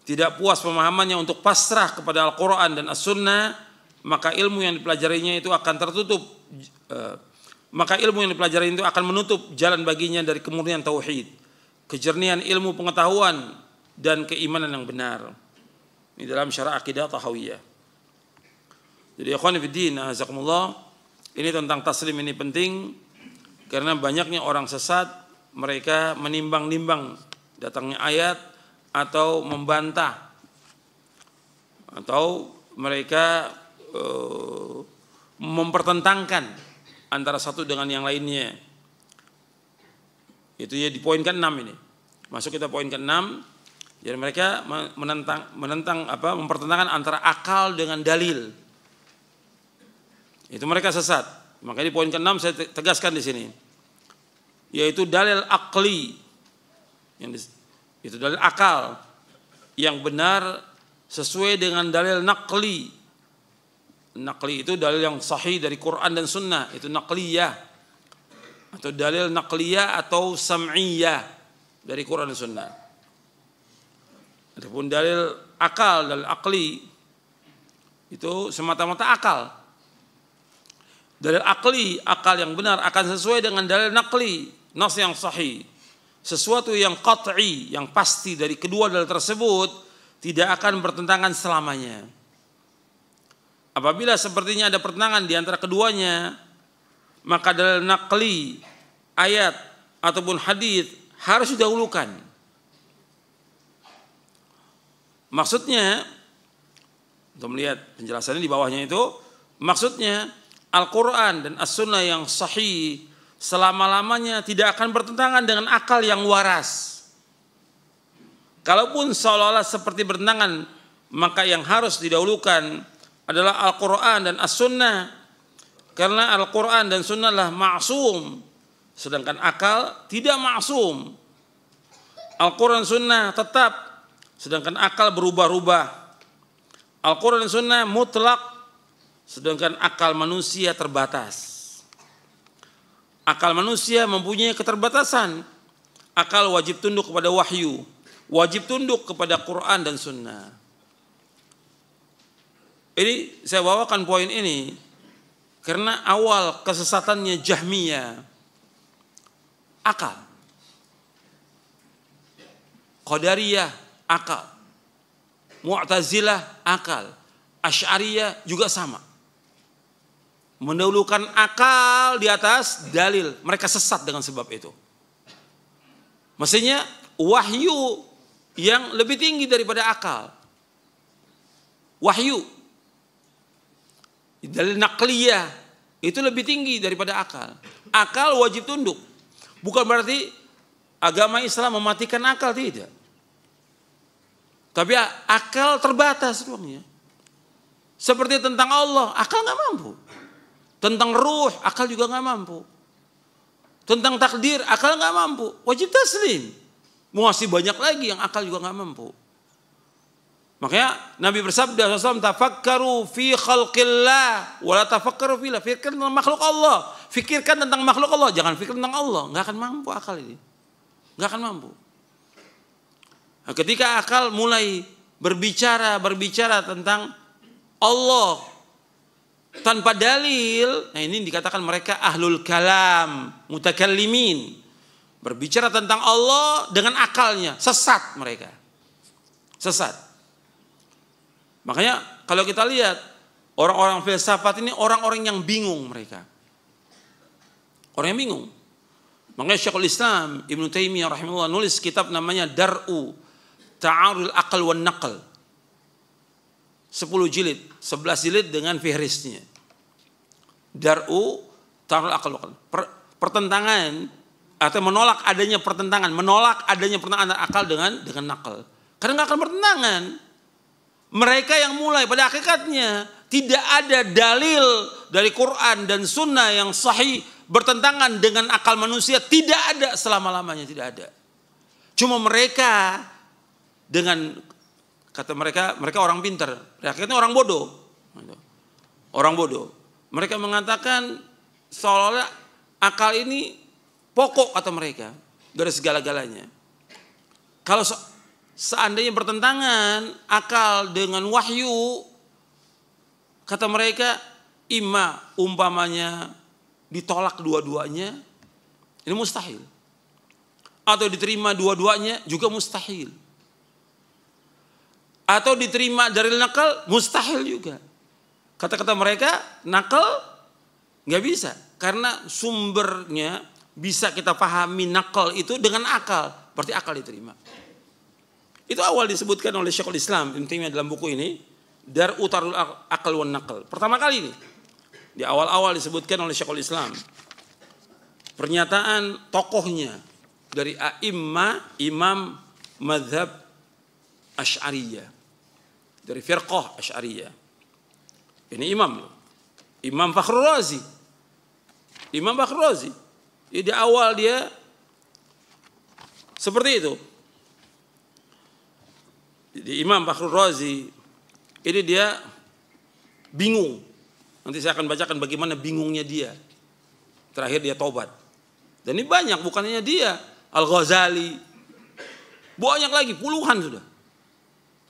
tidak puas pemahamannya untuk pasrah kepada Al-Quran dan As-Sunnah, maka ilmu yang dipelajarinya itu akan tertutup. Maka ilmu yang dipelajari itu akan menutup jalan baginya dari kemurnian tauhid, kejernihan ilmu pengetahuan dan keimanan yang benar. Ini dalam Syarah Aqidah Tahawiyah. Jadi ikhwan fillah, azakumullah, ini tentang taslim ini penting karena banyaknya orang sesat, mereka menimbang-nimbang datangnya ayat atau membantah, atau mereka mempertentangkan antara satu dengan yang lainnya. Itu ya di poin ke-6 ini. Masuk kita poin ke-6. Jadi mereka mempertentangkan antara akal dengan dalil. Itu mereka sesat. Makanya di poin ke-6 saya tegaskan di sini, yaitu dalil akli, itu dalil akal yang benar sesuai dengan dalil naqli. Naqli itu dalil yang sahih dari Quran dan Sunnah, itu naqliyah, atau dalil naqliyah atau sam'iyah dari Quran dan Sunnah. Adapun dalil akal, dalil akli itu semata-mata akal. Dalil akli, akal yang benar akan sesuai dengan dalil naqli, nas yang sahih. Sesuatu yang qat'i, yang pasti dari kedua dalil tersebut tidak akan bertentangan selamanya. Apabila sepertinya ada pertentangan di antara keduanya, maka dalil naqli, ayat ataupun hadis harus didahulukan. Maksudnya, untuk melihat penjelasannya di bawahnya itu, maksudnya Al-Quran dan As-Sunnah yang sahih selama-lamanya tidak akan bertentangan dengan akal yang waras. Kalaupun seolah-olah seperti bertentangan, maka yang harus didahulukan adalah Al-Quran dan As-Sunnah, karena Al-Quran dan Sunnah adalah ma'sum, sedangkan akal tidak ma'sum. Al-Quran Sunnah tetap sedangkan akal berubah-ubah. Al-Quran dan Sunnah mutlak, sedangkan akal manusia terbatas. Akal manusia mempunyai keterbatasan. Akal wajib tunduk kepada wahyu, wajib tunduk kepada Quran dan Sunnah. Ini saya bawakan poin ini karena awal kesesatannya Jahmiyah akal, Qadariyah akal, Mu'tazilah akal, Asy'ariyah juga sama. Mendahulukan akal di atas dalil. Mereka sesat dengan sebab itu. Maksudnya wahyu yang lebih tinggi daripada akal. Wahyu, dalil naqliyah itu lebih tinggi daripada akal. Akal wajib tunduk. Bukan berarti agama Islam mematikan akal, tidak. Tapi akal terbatas ruangnya. Seperti tentang Allah, akal nggak mampu. Tentang ruh, akal juga nggak mampu. Tentang takdir, akal nggak mampu. Wajib taslim. Masih banyak lagi yang akal juga nggak mampu. Makanya Nabi bersabda SAW, tafakkaru fi khalqillah wala tafakkaru fillah. Fikirkan tentang makhluk Allah. Fikirkan tentang makhluk Allah, jangan fikir tentang Allah. Nggak akan mampu akal ini. Nggak akan mampu. Nah, ketika akal mulai berbicara tentang Allah tanpa dalil, nah ini dikatakan mereka ahlul kalam, mutakallimin. Berbicara tentang Allah dengan akalnya, sesat mereka. Sesat. Makanya kalau kita lihat orang-orang filsafat ini orang-orang yang bingung mereka. Orang yang bingung. Makanya Syekhul Islam Ibnu Taimiyah rahimahullah nulis kitab namanya Dar'u Ta'arul Aql wan Naql. 10 jilid, 11 jilid dengan fihrisnya. Dar'u Ta'arul Aql wan Naql. Pertentangan atau menolak adanya pertentangan akal dengan nakal. Karena nggak akan pertentangan. Mereka yang mulai pada hakikatnya tidak ada dalil dari Quran dan Sunnah yang sahih bertentangan dengan akal manusia, tidak ada selama-lamanya, tidak ada. Cuma mereka dengan kata mereka orang pintar, hakikatnya orang bodoh. Orang bodoh. Mereka mengatakan seolah-olah akal ini pokok kata mereka dari segala-galanya. Kalau seandainya bertentangan akal dengan wahyu, kata mereka imma umpamanya ditolak dua-duanya, ini mustahil. Atau diterima dua-duanya juga mustahil. Atau diterima dari nakal, mustahil juga. Kata-kata mereka nakal nggak bisa, karena sumbernya bisa kita pahami nakal itu dengan akal, berarti akal diterima. Itu awal disebutkan oleh Syekhul Islam Ibnu Taimiyah dalam buku ini, Dar'u Ta'arul Aql wan Naql. Pertama kali ini di awal-awal disebutkan oleh Syekhul Islam pernyataan tokohnya dari imam mazhab Asy'ariyah, dari firqah Asy'ariyah. Ini Imam Fakhrul Razi. Imam Fakhrul Razi. Di awal dia seperti itu. Jadi Imam Fakhrul Razi ini dia bingung. Nanti saya akan bacakan bagaimana bingungnya dia. Terakhir dia tobat. Dan ini banyak, bukan hanya dia. Al-Ghazali. Banyak lagi, puluhan sudah.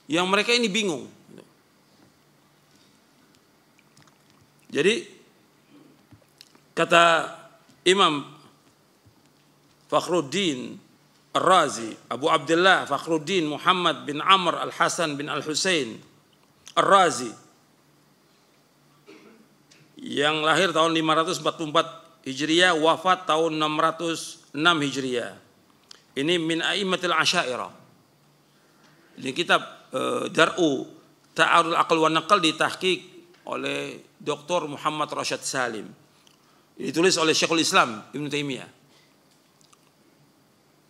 Yang mereka ini bingung. Jadi kata Imam Fakhruddin Ar-Razi, Abu Abdullah Fakhruddin Muhammad bin Amr Al-Hasan bin Al-Husain Ar-Razi, yang lahir tahun 544 Hijriah, wafat tahun 606 Hijriah. Ini min a'immatil Asy'ariyah. Ini kitab Dar'u Ta'arul Aql wan Naql ditahqiq oleh Dr. Muhammad Rashad Salim. Ditulis oleh Syekhul Islam Ibnu Taimiyah.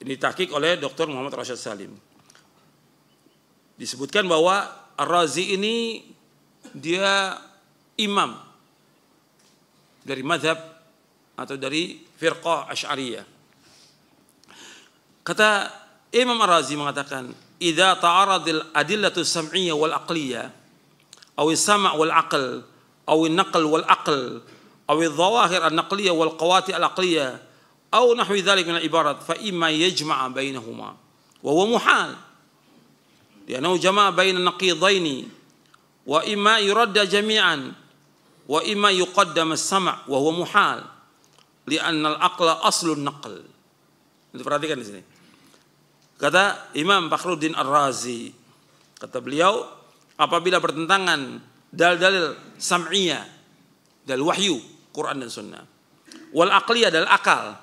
Ini tahqiq oleh Dr. Muhammad Rashad Salim. Disebutkan bahwa Ar-Razi ini dia imam dari mazhab atau dari firqah Asy'ariyah. Kata Imam Ar-Razi mengatakan, "Idza ta'aradil adillatu sam'iyyah wal aqliyah, aw as-sam' wal aql, aw an-naql wal aql, aw adh-dhawahir an-naqliyah wal qawati al-aqliyah, aw nahwi dhalik min al-ibarat, fa imma yajma'a bainahuma, wa huwa muhal. Li'annahu jama'a baina an-naqidaini, wa imma yuradda jami'an, wa imma yuqaddam as-sam' wa huwa muhal. Li'anna al-aqla aslun naql." Itu perhatikan di sini. Kata Imam Fakhruddin Ar-Razi, kata beliau, apabila bertentangan dalil-dalil sam'iyah, dalil wahyu, Quran dan Sunnah, wal aqliyah, dalil akal,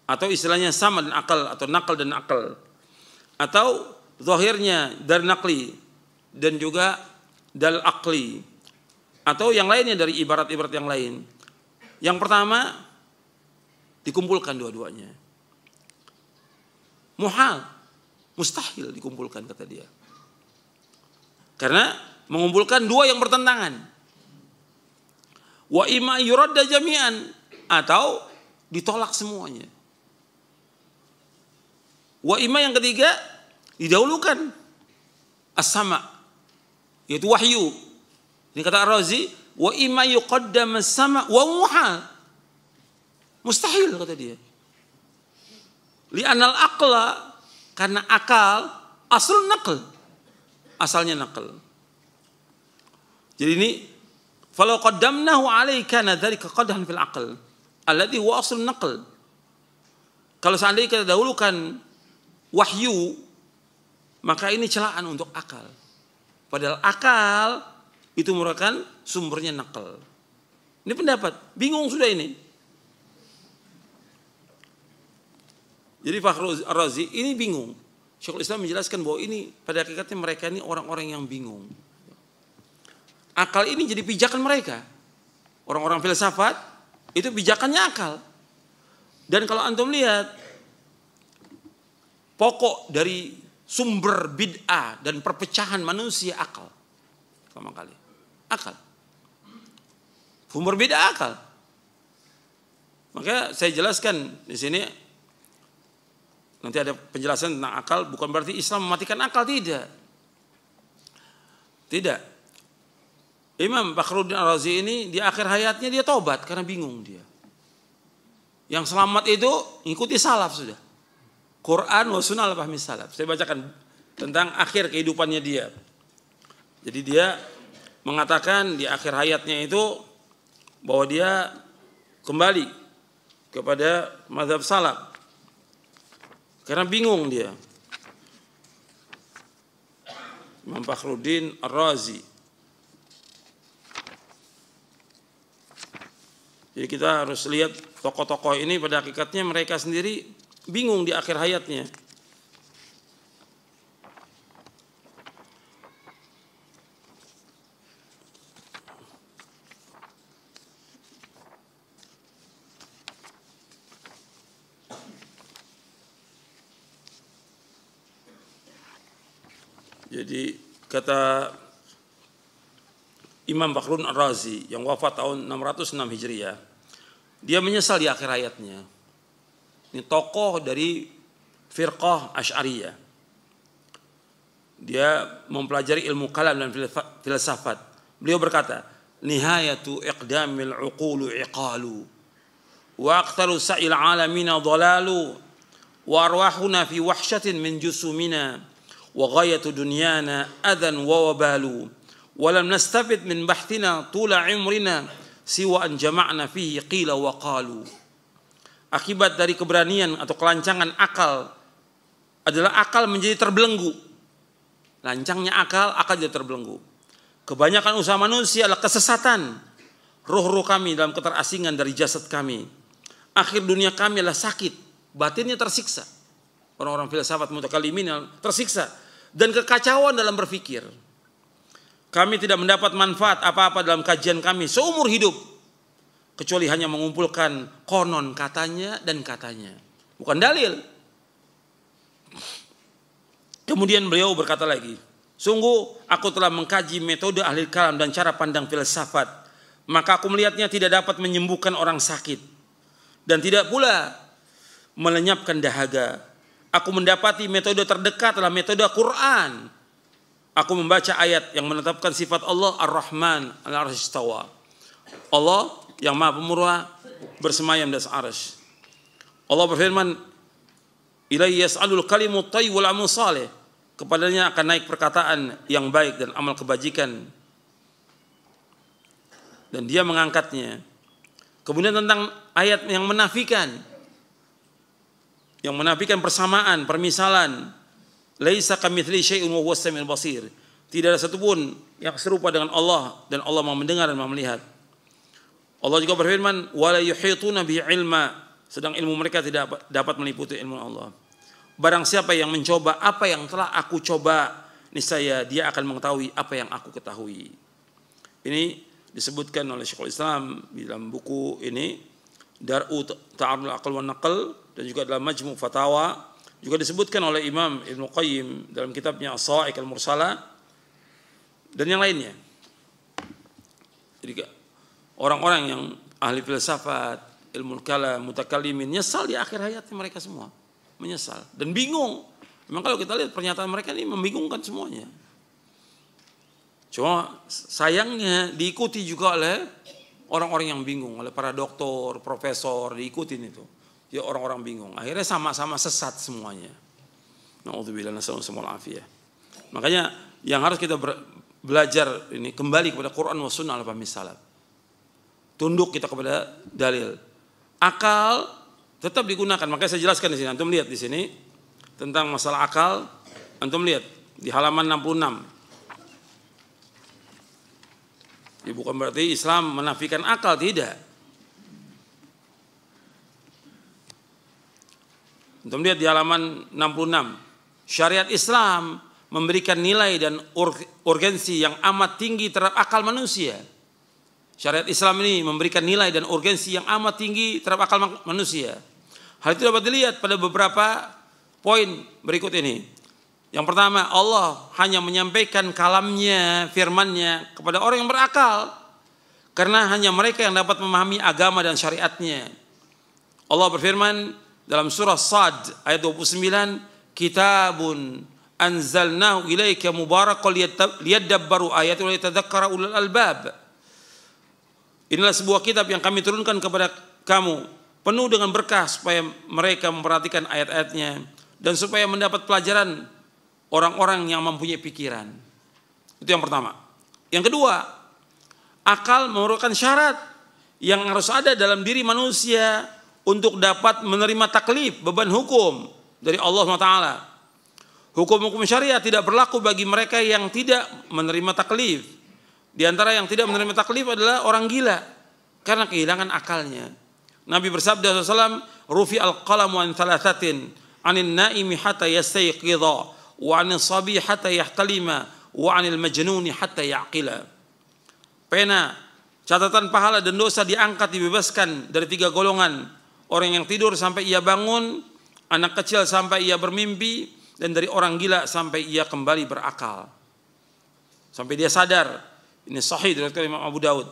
atau istilahnya sama dan akal, atau nakal dan akal, atau zahirnya dari nakli dan juga dalil akli, atau yang lainnya dari ibarat-ibarat yang lain. Yang pertama, dikumpulkan dua-duanya. Muhal, mustahil dikumpulkan, kata dia. Karena mengumpulkan dua yang bertentangan. Wa imma yuradda jami'an, atau ditolak semuanya. Wa imma yang ketiga, didahulukan as-sama', yaitu wahyu. Ini kata Ar-Razi, wa imma yuqaddam as-sama' wa muhal. Mustahil, kata dia. Li'anal aqla, karena akal aslun naql, asalnya naql. Jadi ini falau qaddamnahu alaika nadzalika qadhan fil aql alladhi huwa aslun naql. Kalau seandainya kita dahulukan wahyu, maka ini celaan untuk akal. Padahal akal itu merupakan sumbernya naql. Ini pendapat, bingung sudah ini. Jadi Fakhruddin Ar-Razi ini bingung. Syekhul Islam menjelaskan bahwa ini pada hakikatnya mereka ini orang-orang yang bingung. Akal ini jadi pijakan mereka. Orang-orang filsafat itu pijakannya akal. Dan kalau antum lihat pokok dari sumber bid'ah dan perpecahan manusia akal. Pertama kali, akal. Sumber bid'ah akal. Maka saya jelaskan di sini. Nanti ada penjelasan tentang akal, bukan berarti Islam mematikan akal, tidak. Tidak. Imam Fakhruddin Ar-Razi ini di akhir hayatnya dia tobat karena bingung dia. Yang selamat itu ikuti salaf sudah. Quran wa sunnah al-fahmi salaf. Saya bacakan tentang akhir kehidupannya dia. Jadi dia mengatakan di akhir hayatnya itu bahwa dia kembali kepada mazhab salaf. Karena bingung dia. Imam Fakhruddin Ar-Razi. Jadi kita harus lihat tokoh-tokoh ini pada hakikatnya mereka sendiri bingung di akhir hayatnya. Jadi kata Imam Fakhruddin Ar-Razi yang wafat tahun 606 Hijriah, dia menyesal di akhir hayatnya. Ini tokoh dari firqah Asy'ariyah. Dia mempelajari ilmu kalam dan filsafat. Beliau berkata, "Nihayatu iqdamil uqulu iqalu, wa aktharu sa'il alamina dhalalu, wa arwahuna fi wahsyatin min jusumina. Wa ghayatu dunyana adhan wa wabalu, wa lam nastafid min bahthina tula umrina siwa an jama'na fihi qila wa qalu." Akibat dari keberanian atau kelancangan akal adalah akal menjadi terbelenggu. Lancangnya akal jadi terbelenggu. Kebanyakan usaha manusia adalah kesesatan. Ruh-ruh kami dalam keterasingan dari jasad kami. Akhir dunia kami adalah sakit, batinnya tersiksa. Orang-orang filsafat mutakallimin tersiksa dan kekacauan dalam berpikir. Kami tidak mendapat manfaat apa-apa dalam kajian kami seumur hidup kecuali hanya mengumpulkan konon katanya dan katanya, bukan dalil. Kemudian beliau berkata lagi, "Sungguh aku telah mengkaji metode ahli kalam dan cara pandang filsafat, maka aku melihatnya tidak dapat menyembuhkan orang sakit dan tidak pula melenyapkan dahaga. Aku mendapati metode terdekat adalah metode Quran. Aku membaca ayat yang menetapkan sifat Allah Ar-Rahman al-Arsy istawa. Allah yang Maha Pemurah bersemayam di atas arsy. Allah berfirman, "Ilaihi yas'alul kalimut thayyib wal amal salih." Kepadanya akan naik perkataan yang baik dan amal kebajikan. Dan dia mengangkatnya. Kemudian tentang ayat yang menafikan persamaan, permisalan. Laisa kamitslihi syai'un wa huwas samiul basir. Tidak ada satupun yang serupa dengan Allah dan Allah Maha mendengar dan Maha melihat. Allah juga berfirman, "Wala yuhituna bihi ilma." Sedang ilmu mereka tidak dapat meliputi ilmu Allah. Barang siapa yang mencoba apa yang telah aku coba, niscaya dia akan mengetahui apa yang aku ketahui. Ini disebutkan oleh Syekhul Islam di dalam buku ini, Dar'u Ta'arudul Aql wan Naql, dan juga dalam Majmu' Fatawa. Juga disebutkan oleh Imam Ibnu Qayyim dalam kitabnya As-Sawa'iq Al-Mursalah dan yang lainnya. Jadi orang-orang yang ahli filsafat, ilmu kalam, mutakallimin nyesal di akhir hayatnya mereka semua. Menyesal dan bingung. Memang kalau kita lihat pernyataan mereka ini membingungkan semuanya. Cuma sayangnya diikuti juga oleh orang-orang yang bingung, oleh para doktor, profesor, diikutin itu. Ya orang-orang bingung. Akhirnya sama-sama sesat semuanya. Na'udzubillah nasallallahu alaihi. Makanya yang harus kita belajar ini kembali kepada Quran wa sunnah al-fahmi salaf. Tunduk kita kepada dalil. Akal tetap digunakan. Makanya saya jelaskan di sini. Antum lihat di sini tentang masalah akal. Antum lihat di halaman 66. Ya, bukan berarti Islam menafikan akal, tidak. Antum lihat di halaman 66. Syariat Islam memberikan nilai dan urgensi yang amat tinggi terhadap akal manusia. Syariat Islam ini memberikan nilai dan urgensi yang amat tinggi terhadap akal manusia. Hal itu dapat dilihat pada beberapa poin berikut ini. Yang pertama, Allah hanya menyampaikan kalamnya, firmannya kepada orang yang berakal. Karena hanya mereka yang dapat memahami agama dan syariatnya. Allah berfirman dalam surah Sad ayat 29, "Kitabun anzalnahu ilaika mubarakun liyadabbaru ayati wa liyatadzakkara ulul albab." Inilah sebuah kitab yang kami turunkan kepada kamu, penuh dengan berkah supaya mereka memperhatikan ayat-ayatnya dan supaya mendapat pelajaran orang-orang yang mempunyai pikiran. Itu yang pertama. Yang kedua, akal merupakan syarat yang harus ada dalam diri manusia untuk dapat menerima taklif, beban hukum dari Allah SWT. Hukum-hukum syariat tidak berlaku bagi mereka yang tidak menerima taklif. Di antara yang tidak menerima taklif adalah orang gila karena kehilangan akalnya. Nabi bersabda SAW, "Rufi al-qalamu an thalathatin, anin naimi hatta yastayqidha, wa anil sabi hatta yahtalima, wa anil majnuni hatta ya'qila." Pena, catatan pahala dan dosa diangkat, dibebaskan dari 3 golongan. Orang yang tidur sampai ia bangun, anak kecil sampai ia bermimpi, dan dari orang gila sampai ia kembali berakal. Sampai dia sadar. Ini sahih dari Imam Abu Daud.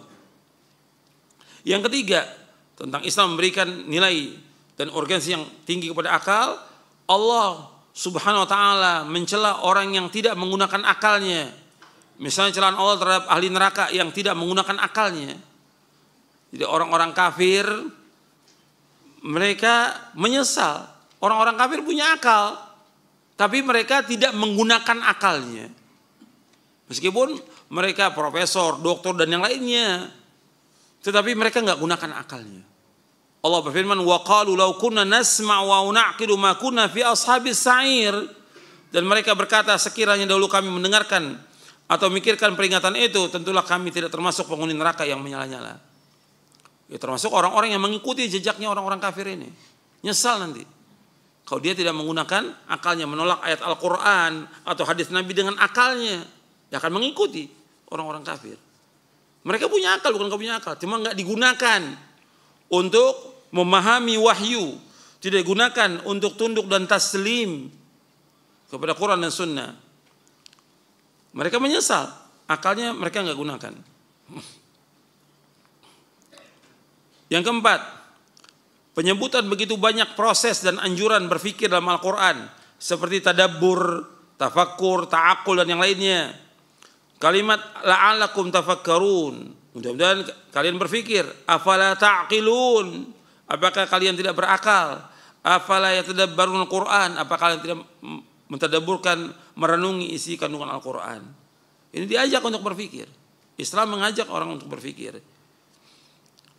Yang ketiga, tentang Islam memberikan nilai dan urgensi yang tinggi kepada akal. Allah Subhanahu wa taala mencela orang yang tidak menggunakan akalnya. Misalnya celaan Allah terhadap ahli neraka yang tidak menggunakan akalnya. Jadi orang-orang kafir mereka menyesal. Orang-orang kafir punya akal, tapi mereka tidak menggunakan akalnya. Meskipun mereka profesor, doktor dan yang lainnya, tetapi mereka nggak gunakan akalnya. Allah berfirman, "Wa qalu law kunna nasma'u wa na'qilu ma kunna fi ashabis sa'ir." Dan mereka berkata, sekiranya dahulu kami mendengarkan atau memikirkan peringatan itu, tentulah kami tidak termasuk penghuni neraka yang menyala-nyala. Ya, termasuk orang-orang yang mengikuti jejaknya orang-orang kafir ini. Nyesal nanti kalau dia tidak menggunakan akalnya, menolak ayat Al-Quran atau hadis Nabi dengan akalnya, dia akan mengikuti orang-orang kafir. Mereka punya akal, bukan gak punya akal, cuma nggak digunakan untuk memahami wahyu, tidak digunakan untuk tunduk dan taslim kepada Quran dan Sunnah. Mereka menyesal, akalnya mereka nggak gunakan. Yang keempat, penyebutan begitu banyak proses dan anjuran berfikir dalam Al-Quran, seperti tadabbur, tafakkur, ta'akul dan yang lainnya. Kalimat la'alakum tafakkarun, mudah-mudahan kalian berfikir. Afala ta'qilun, apakah kalian tidak berakal? Afala yatadabbarun Al-Quran, apakah kalian tidak mentadabburkan, merenungi isi kandungan Al-Quran? Ini diajak untuk berfikir. Islam mengajak orang untuk berfikir.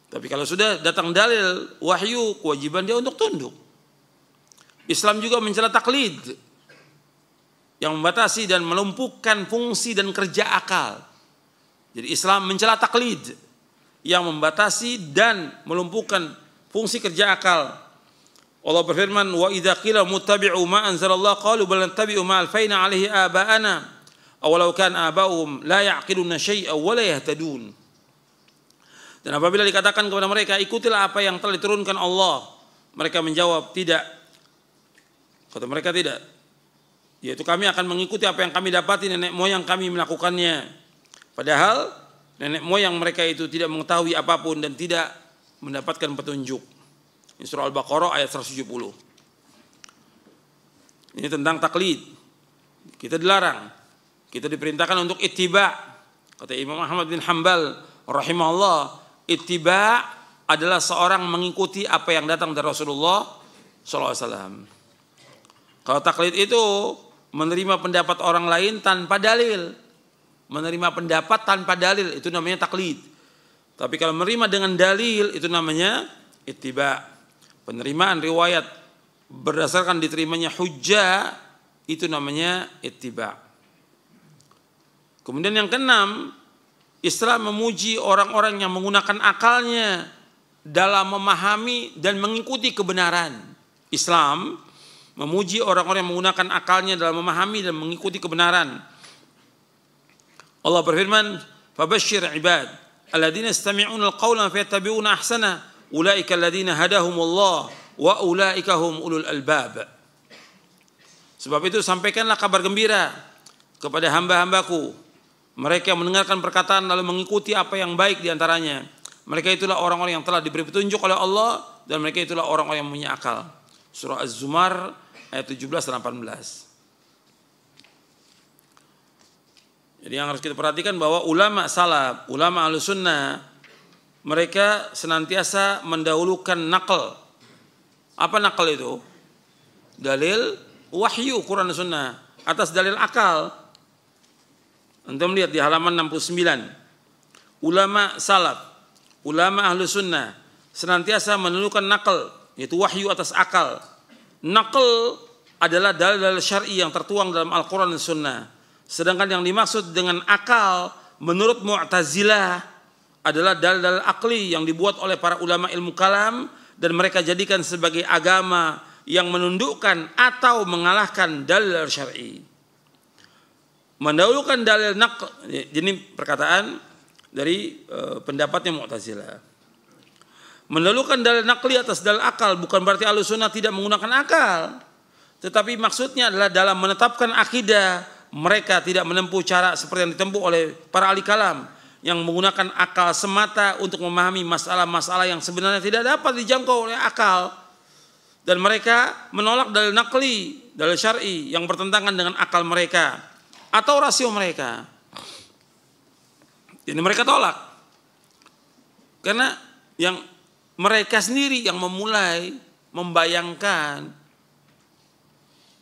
Tapi kalau sudah datang dalil wahyu, kewajiban dia untuk tunduk. Islam juga mencela taklid, yang membatasi dan melumpuhkan fungsi dan kerja akal. Jadi Islam mencela taklid, yang membatasi dan melumpuhkan fungsi kerja akal. Allah berfirman, wa idza qila muttabi'u ma anzalallahu qalu bal nattabi'u ma alfayna 'alaihi aba'ana aw law kana aba'uhum la ya'qiluna syai'an wa la yahtadun. Dan apabila dikatakan kepada mereka, ikutilah apa yang telah diturunkan Allah, mereka menjawab, tidak. Kata mereka, tidak. Yaitu kami akan mengikuti apa yang kami dapati nenek moyang kami melakukannya. Padahal nenek moyang mereka itu tidak mengetahui apapun dan tidak mendapatkan petunjuk. Ini surah Al-Baqarah ayat 170. Ini tentang taklid. Kita dilarang. Kita diperintahkan untuk ittiba. Kata Imam Ahmad bin Hanbal rahimahullah, ittiba adalah seorang mengikuti apa yang datang dari Rasulullah SAW. Kalau taklid itu menerima pendapat orang lain tanpa dalil, menerima pendapat tanpa dalil, itu namanya taklid. Tapi kalau menerima dengan dalil, itu namanya ittiba. Penerimaan riwayat berdasarkan diterimanya hujjah, itu namanya ittiba. Kemudian yang keenam, Islam memuji orang-orang yang menggunakan akalnya dalam memahami dan mengikuti kebenaran. Islam memuji orang-orang yang menggunakan akalnya dalam memahami dan mengikuti kebenaran. Allah berfirman, "Fabashshir 'ibad alladzina yastami'una al-qawla fayattabi'una ahsana, ulaika alladzina hadahumullah wa ulaika hum ulul albab." Sebab itu sampaikanlah kabar gembira kepada hamba-hambaku, mereka yang mendengarkan perkataan lalu mengikuti apa yang baik diantaranya. Mereka itulah orang-orang yang telah diberi petunjuk oleh Allah, dan mereka itulah orang-orang yang punya akal. Surah Az-Zumar ayat 17 dan 18. Jadi yang harus kita perhatikan bahwa ulama salaf, ulama Ahlussunnah, mereka senantiasa mendahulukan naql. Apa naql itu? Dalil wahyu Quran dan Sunnah atas dalil akal. Antum lihat di halaman 69. Ulama salaf, ulama Ahlussunnah senantiasa menunjukkan naql, yaitu wahyu atas akal. Naql adalah dalil-dalil syar'i yang tertuang dalam Al-Quran dan Sunnah. Sedangkan yang dimaksud dengan akal menurut Mu'tazilah adalah dalil-dalil akli yang dibuat oleh para ulama ilmu kalam dan mereka jadikan sebagai agama yang menundukkan atau mengalahkan dalil syar'i. Mendahulukan dalil naql, ini perkataan dari pendapatnya Mu'tazilah. Mendahulukan dalil naqli atas dalil akal bukan berarti Ahlussunnah tidak menggunakan akal, tetapi maksudnya adalah dalam menetapkan akidah mereka tidak menempuh cara seperti yang ditempuh oleh para ahli kalam yang menggunakan akal semata untuk memahami masalah-masalah yang sebenarnya tidak dapat dijangkau oleh akal, dan mereka menolak dalil naqli, dalil syar'i yang bertentangan dengan akal mereka atau rasio mereka. Ini mereka tolak karena yang mereka sendiri yang memulai membayangkan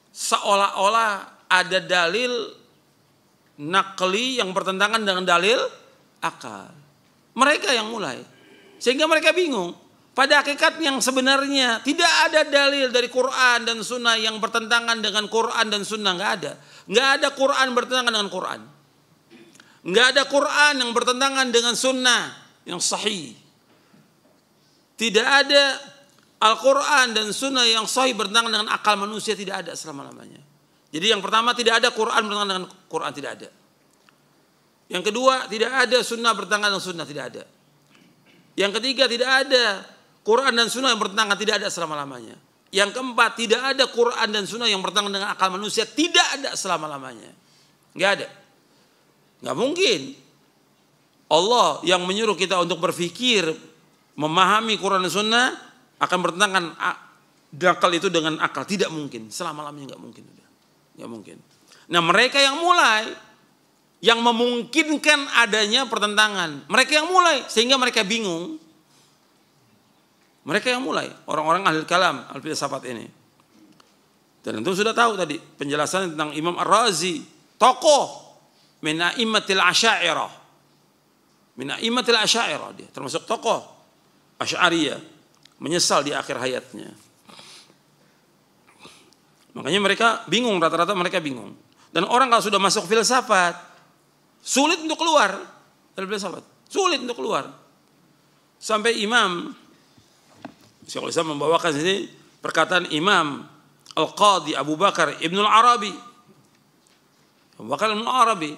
seolah-olah ada dalil naqli yang bertentangan dengan dalil akal. Mereka yang mulai, sehingga mereka bingung. Pada hakikatnya yang sebenarnya tidak ada dalil dari Quran dan Sunnah yang bertentangan dengan Quran dan Sunnah, nggak ada. Nggak ada Quran bertentangan dengan Quran. Nggak ada Quran yang bertentangan dengan Sunnah yang sahih. Tidak ada Al-Quran dan Sunnah yang sahih bertentangan dengan akal manusia, tidak ada selama-lamanya. Jadi yang pertama, tidak ada Quran bertentangan dengan Quran, tidak ada. Yang kedua, tidak ada Sunnah bertentangan dengan Sunnah, tidak ada. Yang ketiga, tidak ada Quran dan Sunnah yang bertentangan, tidak ada selama-lamanya. Yang keempat, tidak ada Quran dan Sunnah yang bertentangan dengan akal manusia, tidak ada selama-lamanya. Nggak ada. Nggak mungkin Allah yang menyuruh kita untuk berpikir, memahami Quran dan Sunnah, akan bertentangan akal itu dengan akal. Tidak mungkin, selama-lamanya nggak mungkin. Nggak mungkin. Nah mereka yang mulai, yang memungkinkan adanya pertentangan. Mereka yang mulai, sehingga mereka bingung. Mereka yang mulai, orang-orang ahli kalam, ahli filsafat ini. Dan itu sudah tahu tadi penjelasan tentang Imam Ar-Razi, tokoh min a'immatil asy'ariyah. Min a'immatil asy'ariyah dia, termasuk tokoh Asy'ariyah, menyesal di akhir hayatnya. Makanya mereka bingung, rata-rata mereka bingung. Dan orang kalau sudah masuk filsafat, sulit untuk keluar dari filsafat. Sulit untuk keluar. Sampai Imam Syekhul Islam membawakan sini perkataan Imam Al-Qadhi Abu Bakar Ibn Al-Arabi. Abu Bakar Ibn Al-Arabi.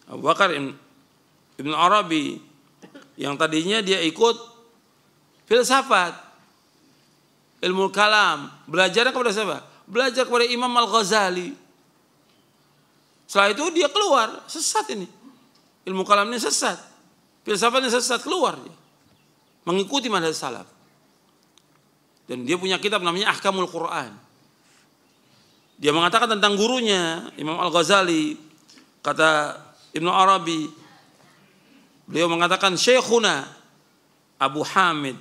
Abu Bakar Ibn Al-Arabi yang tadinya dia ikut filsafat, ilmu kalam, belajar kepada siapa? Belajar kepada Imam Al-Ghazali. Setelah itu dia keluar, sesat ini. Ilmu kalamnya sesat. Filsafatnya sesat, keluar dia. Mengikuti manhaj salaf. Dan dia punya kitab namanya Ahkamul Quran. Dia mengatakan tentang gurunya Imam Al-Ghazali, kata Ibnu Arabi, beliau mengatakan Syekhuna Abu Hamid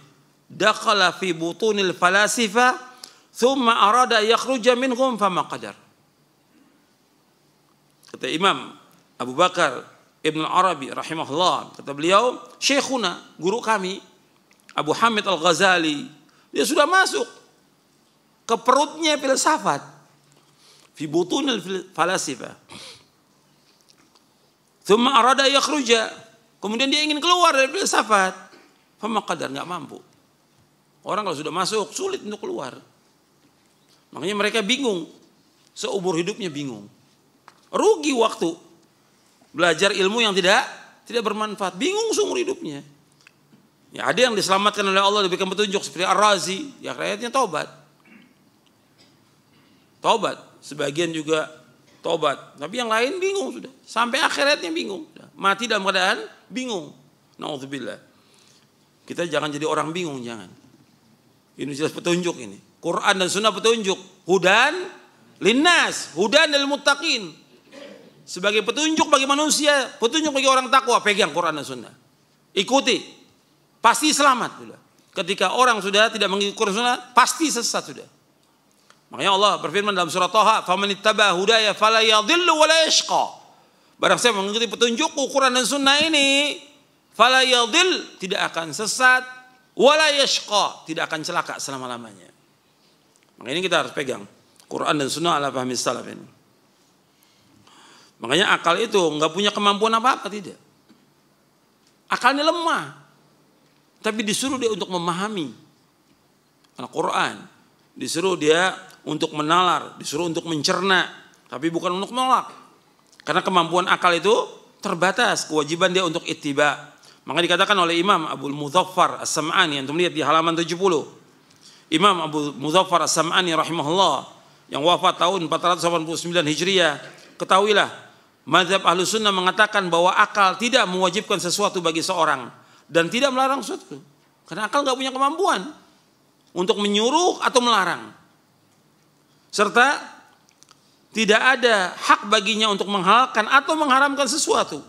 dakhala fi butunil falasifa thumma arada yakhruja minhum fama qadar. Kata Imam Abu Bakar Ibnu Arabi rahimahullah, kata beliau, Syekhuna, guru kami Abu Hamid Al-Ghazali, dia sudah masuk ke perutnya filsafat, fi butunil falasifa. Thumma arada yakhruja, kemudian dia ingin keluar dari filsafat, fama qadar, enggak mampu. Orang kalau sudah masuk sulit untuk keluar. Makanya mereka bingung, seumur hidupnya bingung. Rugi waktu belajar ilmu yang tidak bermanfaat, bingung seumur hidupnya. Ya, ada yang diselamatkan oleh Allah, diberikan petunjuk seperti Ar-Razi, ya rakyatnya taubat. Taubat, sebagian juga taubat. Tapi yang lain bingung sudah. Sampai akhiratnya bingung. Mati dalam keadaan bingung. Na'udzubillah. Kita jangan jadi orang bingung, jangan. Ini jelas petunjuk ini. Quran dan sunnah petunjuk. Hudan linnas, hudan lil muttaqin. Sebagai petunjuk bagi manusia, petunjuk bagi orang takwa, pegang Quran dan sunnah. Ikuti. Pasti selamat sudah. Ketika orang sudah tidak mengikuti Quran sunnah, pasti sesat sudah. Makanya Allah berfirman dalam surah Thaha, "Faman ittaba hudaya fala yadhillu wa la yashqa." Barang siapa mengikuti petunjukku Quran dan sunnah ini, fala yadhill, tidak akan sesat, wa la yashqa, tidak akan celaka selama-lamanya. Makanya ini kita harus pegang Quran dan sunnah ala fahmi salaf ini. Makanya akal itu enggak punya kemampuan apa-apa, tidak. Akalnya lemah. Tapi disuruh dia untuk memahami Al-Quran. Disuruh dia untuk menalar. Disuruh untuk mencerna. Tapi bukan untuk menolak. Karena kemampuan akal itu terbatas. Kewajiban dia untuk ittiba. Maka dikatakan oleh Imam Abu Mudzaffar As-Sam'ani. Yang melihat di halaman 70. Imam Abu Mudzaffar As-Sam'ani rahimahullah. Yang wafat tahun 489 Hijriah. Ketahuilah. Mazhab Ahlus Sunnah mengatakan bahwa akal tidak mewajibkan sesuatu bagi seorang. Dan tidak melarang sesuatu. Karena akal nggak punya kemampuan untuk menyuruh atau melarang. Serta tidak ada hak baginya untuk menghalalkan atau mengharamkan sesuatu.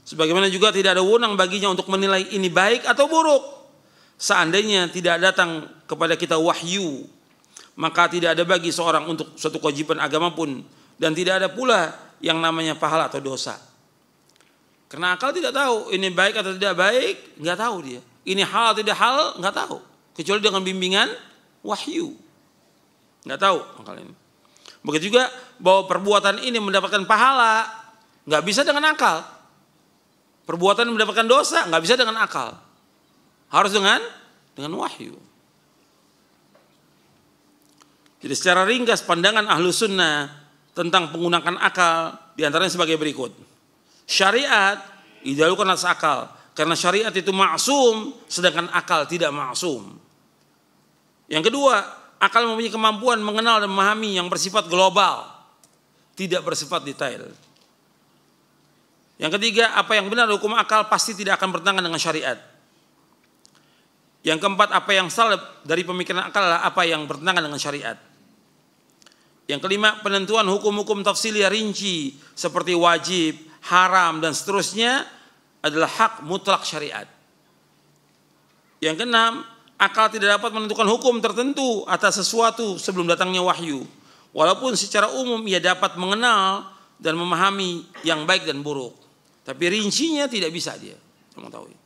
Sebagaimana juga tidak ada wewenang baginya untuk menilai ini baik atau buruk. Seandainya tidak datang kepada kita wahyu, maka tidak ada bagi seorang untuk suatu kewajiban agama pun. Dan tidak ada pula yang namanya pahala atau dosa. Karena akal tidak tahu ini baik atau tidak baik, nggak tahu dia. Ini halal atau tidak halal, nggak tahu. Kecuali dengan bimbingan wahyu, nggak tahu akal ini. Begitu juga bahwa perbuatan ini mendapatkan pahala, nggak bisa dengan akal. Perbuatan mendapatkan dosa, nggak bisa dengan akal. Harus dengan wahyu. Jadi secara ringkas pandangan Ahlus Sunnah tentang penggunaan akal diantaranya sebagai berikut. Syariat didahulukan atas akal karena syariat itu maksum sedangkan akal tidak maksum. Yang kedua, akal mempunyai kemampuan mengenal dan memahami yang bersifat global, tidak bersifat detail. Yang ketiga, apa yang benar hukum akal pasti tidak akan bertentangan dengan syariat. Yang keempat, apa yang salah dari pemikiran akal adalah apa yang bertentangan dengan syariat. Yang kelima, penentuan hukum-hukum tafsili rinci seperti wajib, haram dan seterusnya adalah hak mutlak syariat. Yang keenam, akal tidak dapat menentukan hukum tertentu atas sesuatu sebelum datangnya wahyu. Walaupun secara umum ia dapat mengenal dan memahami yang baik dan buruk, tapi rincinya tidak bisa dia mengetahui.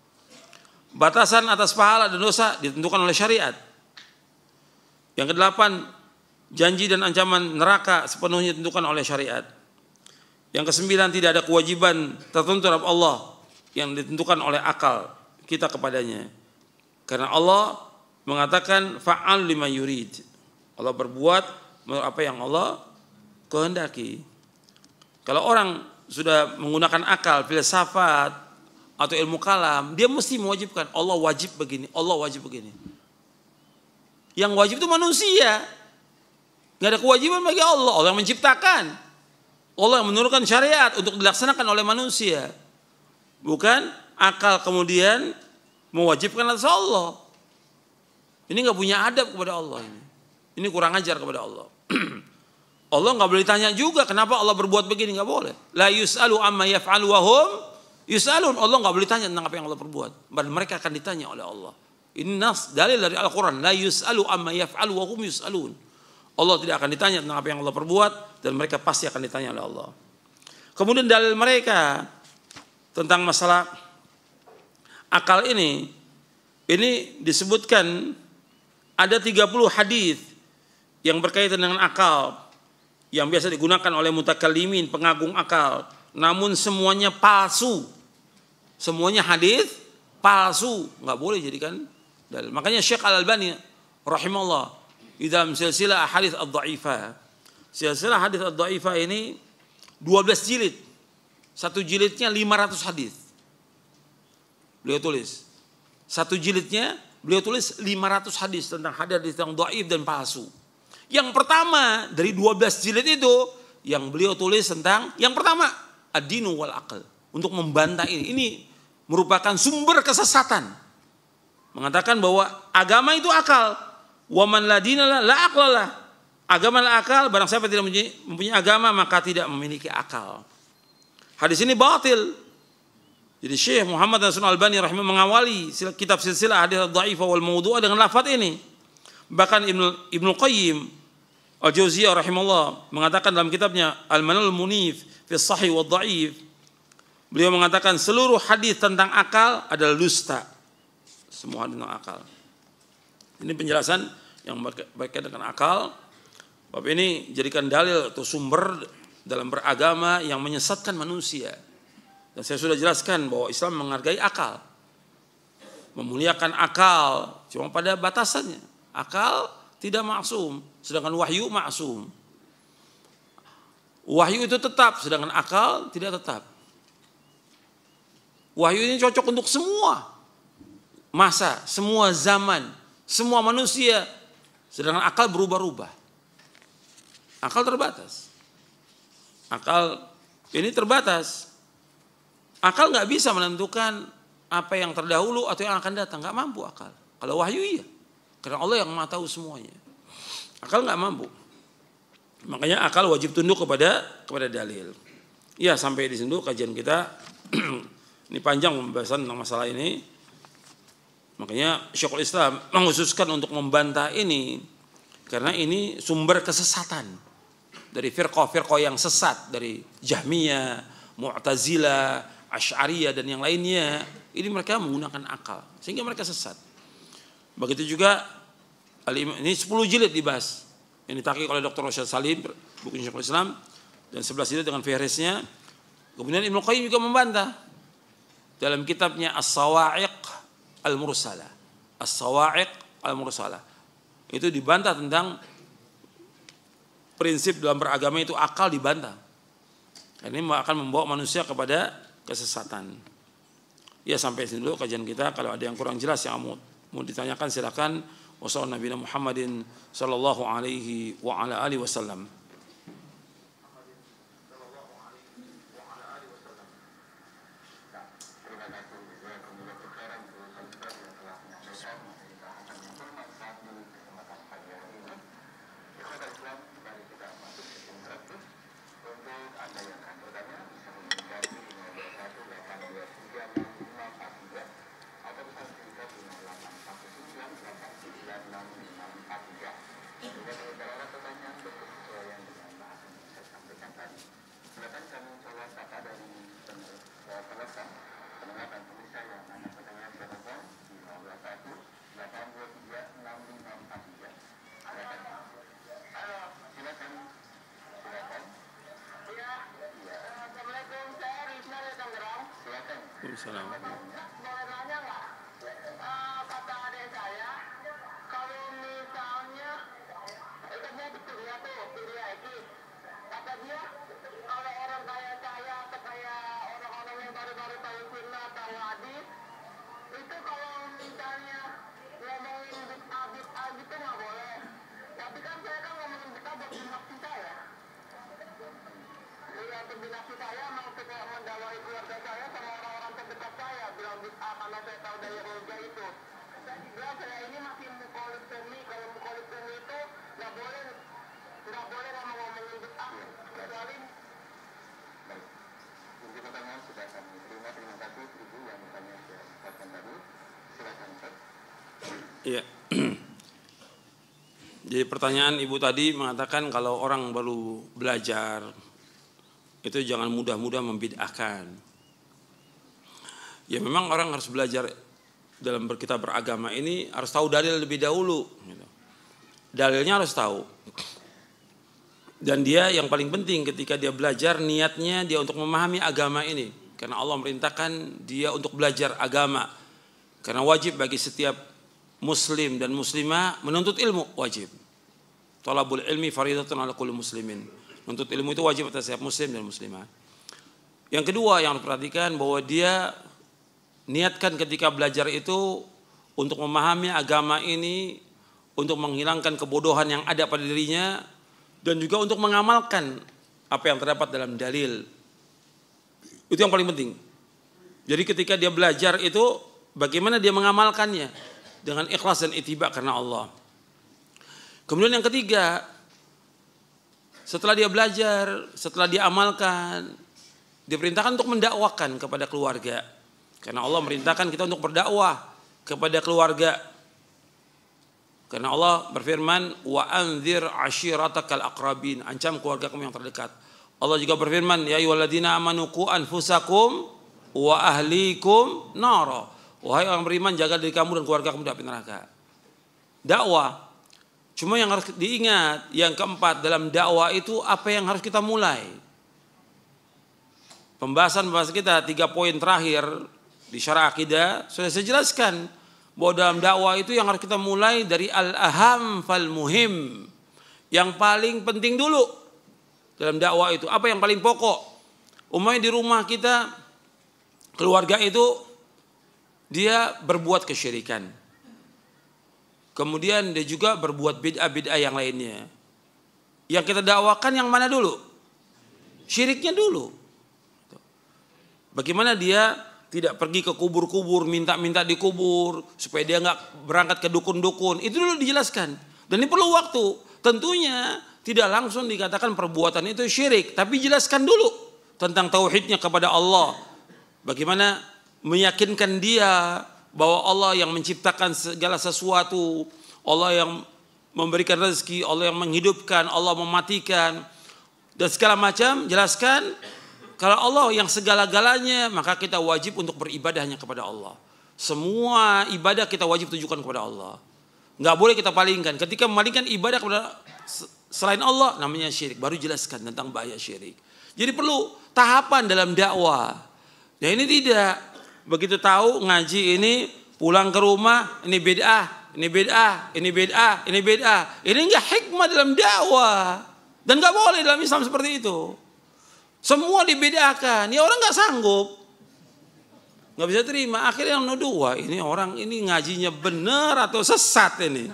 Batasan atas pahala dan dosa ditentukan oleh syariat. Yang kedelapan, janji dan ancaman neraka sepenuhnya ditentukan oleh syariat. Yang kesembilan, tidak ada kewajiban tertentu dari Allah yang ditentukan oleh akal kita kepadanya. Karena Allah mengatakan fa'al lima yurid. Allah berbuat menurut apa yang Allah kehendaki. Kalau orang sudah menggunakan akal, filsafat atau ilmu kalam, dia mesti mewajibkan Allah wajib begini, Allah wajib begini. Yang wajib itu manusia. Nggak ada kewajiban bagi Allah. Allah yang menciptakan. Allah yang menurunkan syariat untuk dilaksanakan oleh manusia. Bukan akal kemudian mewajibkan atas Allah. Ini nggak punya adab kepada Allah ini. Ini kurang ajar kepada Allah. Allah nggak boleh ditanya juga kenapa Allah berbuat begini, nggak boleh. La yus'alu amma yaf'alu wa hum yus'alun. Allah nggak boleh ditanya tentang apa yang Allah perbuat. Dan mereka akan ditanya oleh Allah. Ini nas dalil dari Al-Quran. La yus'alu amma yaf'alu wa hum yus'alun. Allah tidak akan ditanya tentang apa yang Allah perbuat dan mereka pasti akan ditanya oleh Allah. Kemudian dalil mereka tentang masalah akal ini disebutkan ada 30 hadis yang berkaitan dengan akal yang biasa digunakan oleh mutakallimin, pengagung akal, namun semuanya palsu. Semuanya hadis palsu, nggak boleh jadikan dalil. Makanya Syekh Al-Albani rahimahullah di dalam silsilah hadis ad-dhaifah. Silsilah hadis ad-dhaifah ini 12 jilid. Satu jilidnya 500 hadis. Beliau tulis. Satu jilidnya beliau tulis 500 hadis tentang hadis yang dhaif dan palsu. Yang pertama dari 12 jilid itu yang beliau tulis tentang yang pertama ad-dinu wal aql, untuk membantah ini. Ini merupakan sumber kesesatan. Mengatakan bahwa agama itu akal. Wa man la dina la aqlalah. Agama la akal, barang siapa tidak mempunyai agama maka tidak memiliki akal. Hadis ini batil. Jadi Syekh Muhammad Nasrul Albani rahimahullah mengawali kitab silsilah hadis dhaifah wal mawdu'ah dengan lafaz ini. Bahkan Ibnu Qayyim Al-Jauziyah rahimahullah mengatakan dalam kitabnya Al-Manul Munif fi Sahih wa Dhaif, beliau mengatakan seluruh hadis tentang akal adalah dusta. Semua hadis tentang akal. Ini penjelasan yang berkaitan dengan akal. Bab ini jadikan dalil atau sumber dalam beragama yang menyesatkan manusia. Dan saya sudah jelaskan bahwa Islam menghargai akal, memuliakan akal, cuma pada batasannya. Akal tidak maksum, sedangkan wahyu maksum. Wahyu itu tetap, sedangkan akal tidak tetap. Wahyu ini cocok untuk semua masa, semua zaman, semua manusia, sedangkan akal berubah-ubah. Akal terbatas. Akal ini terbatas. Akal nggak bisa menentukan apa yang terdahulu atau yang akan datang, nggak mampu akal. Kalau wahyu iya. Karena Allah yang Maha tahu semuanya. Akal nggak mampu. Makanya akal wajib tunduk kepada dalil. Ya, sampai di sini kajian kita. Ini panjang pembahasan tentang masalah ini. Makanya Syekhul Islam mengkhususkan untuk membantah ini karena ini sumber kesesatan dari firqah-firqah yang sesat, dari Jahmiyah, Mu'tazilah, Asy'ariyah dan yang lainnya. Ini mereka menggunakan akal sehingga mereka sesat. Begitu juga ini 10 jilid dibahas. Ini tahqiq oleh Dr. Rasyad Salim, buku Syekhul Islam, dan 11 jilid dengan fihrisnya. Kemudian Ibnu Qayyim juga membantah dalam kitabnya As-Sawa'iq Al-Mursalah. As-Sawa'iq Al-Mursalah. Itu dibantah tentang prinsip dalam beragama itu akal dibantah. Ini akan membawa manusia kepada kesesatan. Ya, sampai sini dulu kajian kita. Kalau ada yang kurang jelas yang mau ditanyakan silakan. Wassalamualaikum Muhammadin sallallahu alaihi wa ala alihi wasallam. Assalamualaikum. Boleh nanya nggak? Kata adik saya, kalau misalnya itu dia kuliah tuh, kuliah lagi. Kata dia, kalau orang kayak saya atau kayak orang-orang yang baru-baru tahu sunnah tahu hadis, itu kalau misalnya ngomongin bid'ah gitu nggak boleh. Tapi kan saya kan ngomongin bid'ah buat binafsi saya. Iya, untuk binafsi saya mau supaya mendawai keluarga saya sama orang-orang terdekat saya bilang bid'ah karena saya tahu dari roja itu. Saya bilang saya ini masih mukhalif sunni. Kalau mukhalif sunni itu nggak boleh ngomongin bid'ah kecuali. Baik, untuk pertanyaan sudah kami terima. Terima kasih Ibu yang bertanya tadi. Silakan Ustaz. Iya. Jadi pertanyaan Ibu tadi mengatakan kalau orang baru belajar itu jangan mudah-mudah membid'ahkan. Ya memang orang harus belajar dalam kita beragama ini harus tahu dalil lebih dahulu. Dalilnya harus tahu. Dan dia yang paling penting ketika dia belajar niatnya dia untuk memahami agama ini. Karena Allah merintahkan dia untuk belajar agama. Karena wajib bagi setiap muslim dan muslimah menuntut ilmu, wajib. Thalabul ilmi faridatun ala kulli muslimin. Menuntut ilmu itu wajib atas setiap muslim dan muslimah. Yang kedua yang harus perhatikan bahwa dia niatkan ketika belajar itu untuk memahami agama ini, untuk menghilangkan kebodohan yang ada pada dirinya, dan juga untuk mengamalkan apa yang terdapat dalam dalil. Itu yang paling penting. Jadi ketika dia belajar itu bagaimana dia mengamalkannya dengan ikhlas dan ittiba karena Allah. Kemudian yang ketiga, setelah dia belajar, setelah dia amalkan, diperintahkan untuk mendakwakan kepada keluarga. Karena Allah merintahkan kita untuk berdakwah kepada keluarga. Karena Allah berfirman, wa anzir ashiratakal aqrabin, ancam keluarga kamu yang terdekat. Allah juga berfirman, ya ayyuhalladzina amanu qu anfusakum wa ahlikum nara. Wahai orang beriman, jaga diri kamu dan keluarga kamu dari api neraka. Dakwah. Cuma yang harus diingat, yang keempat dalam dakwah itu apa yang harus kita mulai. Pembahasan kita 3 poin terakhir di syarah akidah sudah saya jelaskan bahwa dalam dakwah itu yang harus kita mulai dari al-aham fal muhim. Yang paling penting dulu dalam dakwah itu apa yang paling pokok. Umpamanya di rumah kita keluarga itu dia berbuat kesyirikan. Kemudian dia juga berbuat bid'ah-bid'ah yang lainnya. Yang kita dakwakan yang mana dulu? Syiriknya dulu. Bagaimana dia tidak pergi ke kubur-kubur, minta-minta di kubur, supaya dia nggak berangkat ke dukun-dukun. Itu dulu dijelaskan. Dan ini perlu waktu. Tentunya tidak langsung dikatakan perbuatan itu syirik. Tapi jelaskan dulu tentang tauhidnya kepada Allah. Bagaimana meyakinkan dia bahwa Allah yang menciptakan segala sesuatu, Allah yang memberikan rezeki, Allah yang menghidupkan, Allah mematikan, dan segala macam. Jelaskan kalau Allah yang segala-galanya, maka kita wajib untuk beribadahnya kepada Allah. Semua ibadah kita wajib tujukan kepada Allah. Nggak boleh kita palingkan. Ketika memalingkan ibadah kepada selain Allah, namanya syirik. Baru jelaskan tentang bahaya syirik. Jadi perlu tahapan dalam dakwah. Nah ini tidak. Begitu tahu ngaji ini pulang ke rumah ini bid'ah, ini bid'ah, ini bid'ah, ini bid'ah. Ini enggak hikmah dalam dakwah dan enggak boleh dalam Islam seperti itu. Semua dibid'ahkan, ya orang enggak sanggup, enggak bisa terima. Akhirnya yang nuduh, wah ini orang ini ngajinya benar atau sesat ini.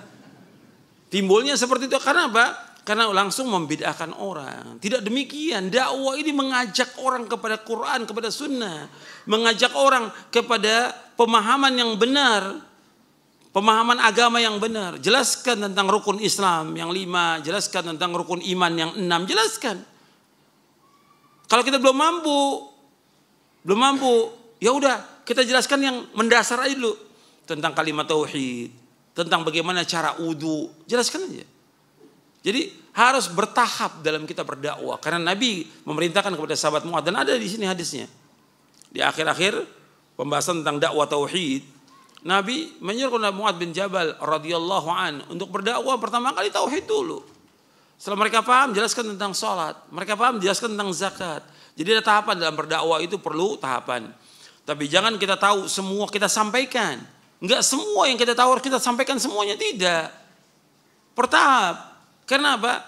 Timbulnya seperti itu karena apa? Karena langsung membid'ahkan orang. Tidak demikian. Dakwah ini mengajak orang kepada Quran, kepada Sunnah, mengajak orang kepada pemahaman yang benar, pemahaman agama yang benar. Jelaskan tentang rukun Islam yang 5, jelaskan tentang rukun iman yang 6, jelaskan. Kalau kita belum mampu, ya udah kita jelaskan yang mendasar aja dulu tentang kalimat tauhid, tentang bagaimana cara wudu, jelaskan aja. Jadi harus bertahap dalam kita berdakwah karena Nabi memerintahkan kepada sahabat Mu'adz dan ada di sini hadisnya. Di akhir-akhir pembahasan tentang dakwah tauhid, Nabi menyuruh Mu'adz bin Jabal radhiyallahu an untuk berdakwah pertama kali tauhid dulu. Setelah mereka paham, jelaskan tentang salat, mereka paham, jelaskan tentang zakat. Jadi ada tahapan dalam berdakwah itu perlu tahapan. Tapi jangan kita tahu semua kita sampaikan. Enggak semua yang kita tahu harus kita sampaikan semuanya, tidak. Bertahap. Karena apa?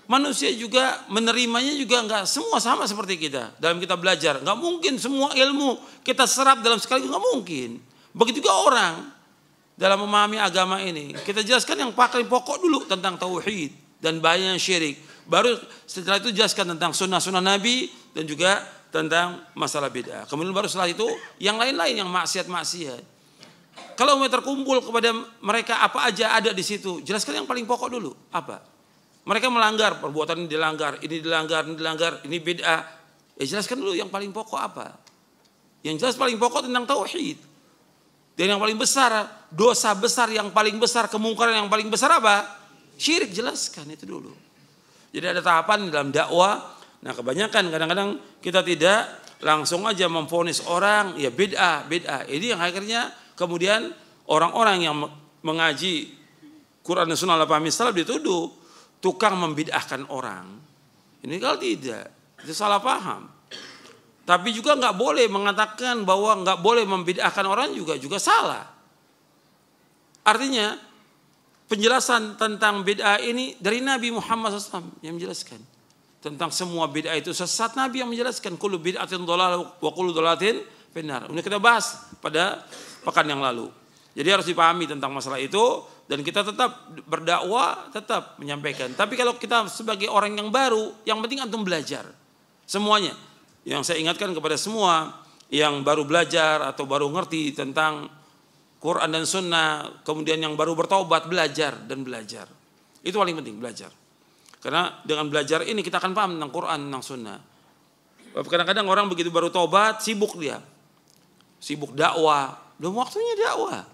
Manusia juga menerimanya juga enggak semua sama seperti kita. Dalam kita belajar, enggak mungkin semua ilmu kita serap dalam sekali, enggak mungkin. Begitu juga orang dalam memahami agama ini. Kita jelaskan yang paling pokok dulu tentang tauhid dan bahayanya syirik. Baru setelah itu jelaskan tentang sunnah-sunnah Nabi dan juga tentang masalah bid'ah. Kemudian baru setelah itu yang lain-lain yang maksiat-maksiat. Kalau mau terkumpul kepada mereka apa aja ada di situ, jelaskan yang paling pokok dulu. Apa? Mereka melanggar, perbuatan ini dilanggar, ini dilanggar, ini bid'ah. Jelaskan dulu yang paling pokok apa? Yang jelas paling pokok tentang tauhid. Dan yang paling besar, dosa besar yang paling besar, kemungkaran yang paling besar apa? Syirik, jelaskan itu dulu. Jadi ada tahapan dalam dakwah. Nah kebanyakan kadang-kadang kita tidak langsung aja memvonis orang, ya bid'ah. Ini yang akhirnya kemudian orang-orang yang mengaji Quran dan Sunnah pahami salaf dituduh tukang membid'ahkan orang. Ini kalau tidak, itu salah paham. Tapi juga nggak boleh mengatakan bahwa nggak boleh membid'ahkan orang juga salah. Artinya penjelasan tentang bid'ah ini dari Nabi Muhammad SAW yang menjelaskan. Tentang semua bid'ah itu sesat, Nabi yang menjelaskan kullu bid'atin dhalalah wa kullu dhalalatin finnar. Ini kita bahas pada pekan yang lalu. Jadi harus dipahami tentang masalah itu dan kita tetap berdakwah, tetap menyampaikan. Tapi kalau kita sebagai orang yang baru, yang penting antum belajar semuanya. Yang saya ingatkan kepada semua yang baru belajar atau baru ngerti tentang Quran dan Sunnah, kemudian yang baru bertaubat, belajar dan belajar. Itu paling penting, belajar. Karena dengan belajar ini kita akan paham tentang Quran, tentang Sunnah. Kadang-kadang orang begitu baru taubat, sibuk dia. Sibuk dakwah. Belum waktunya dakwah.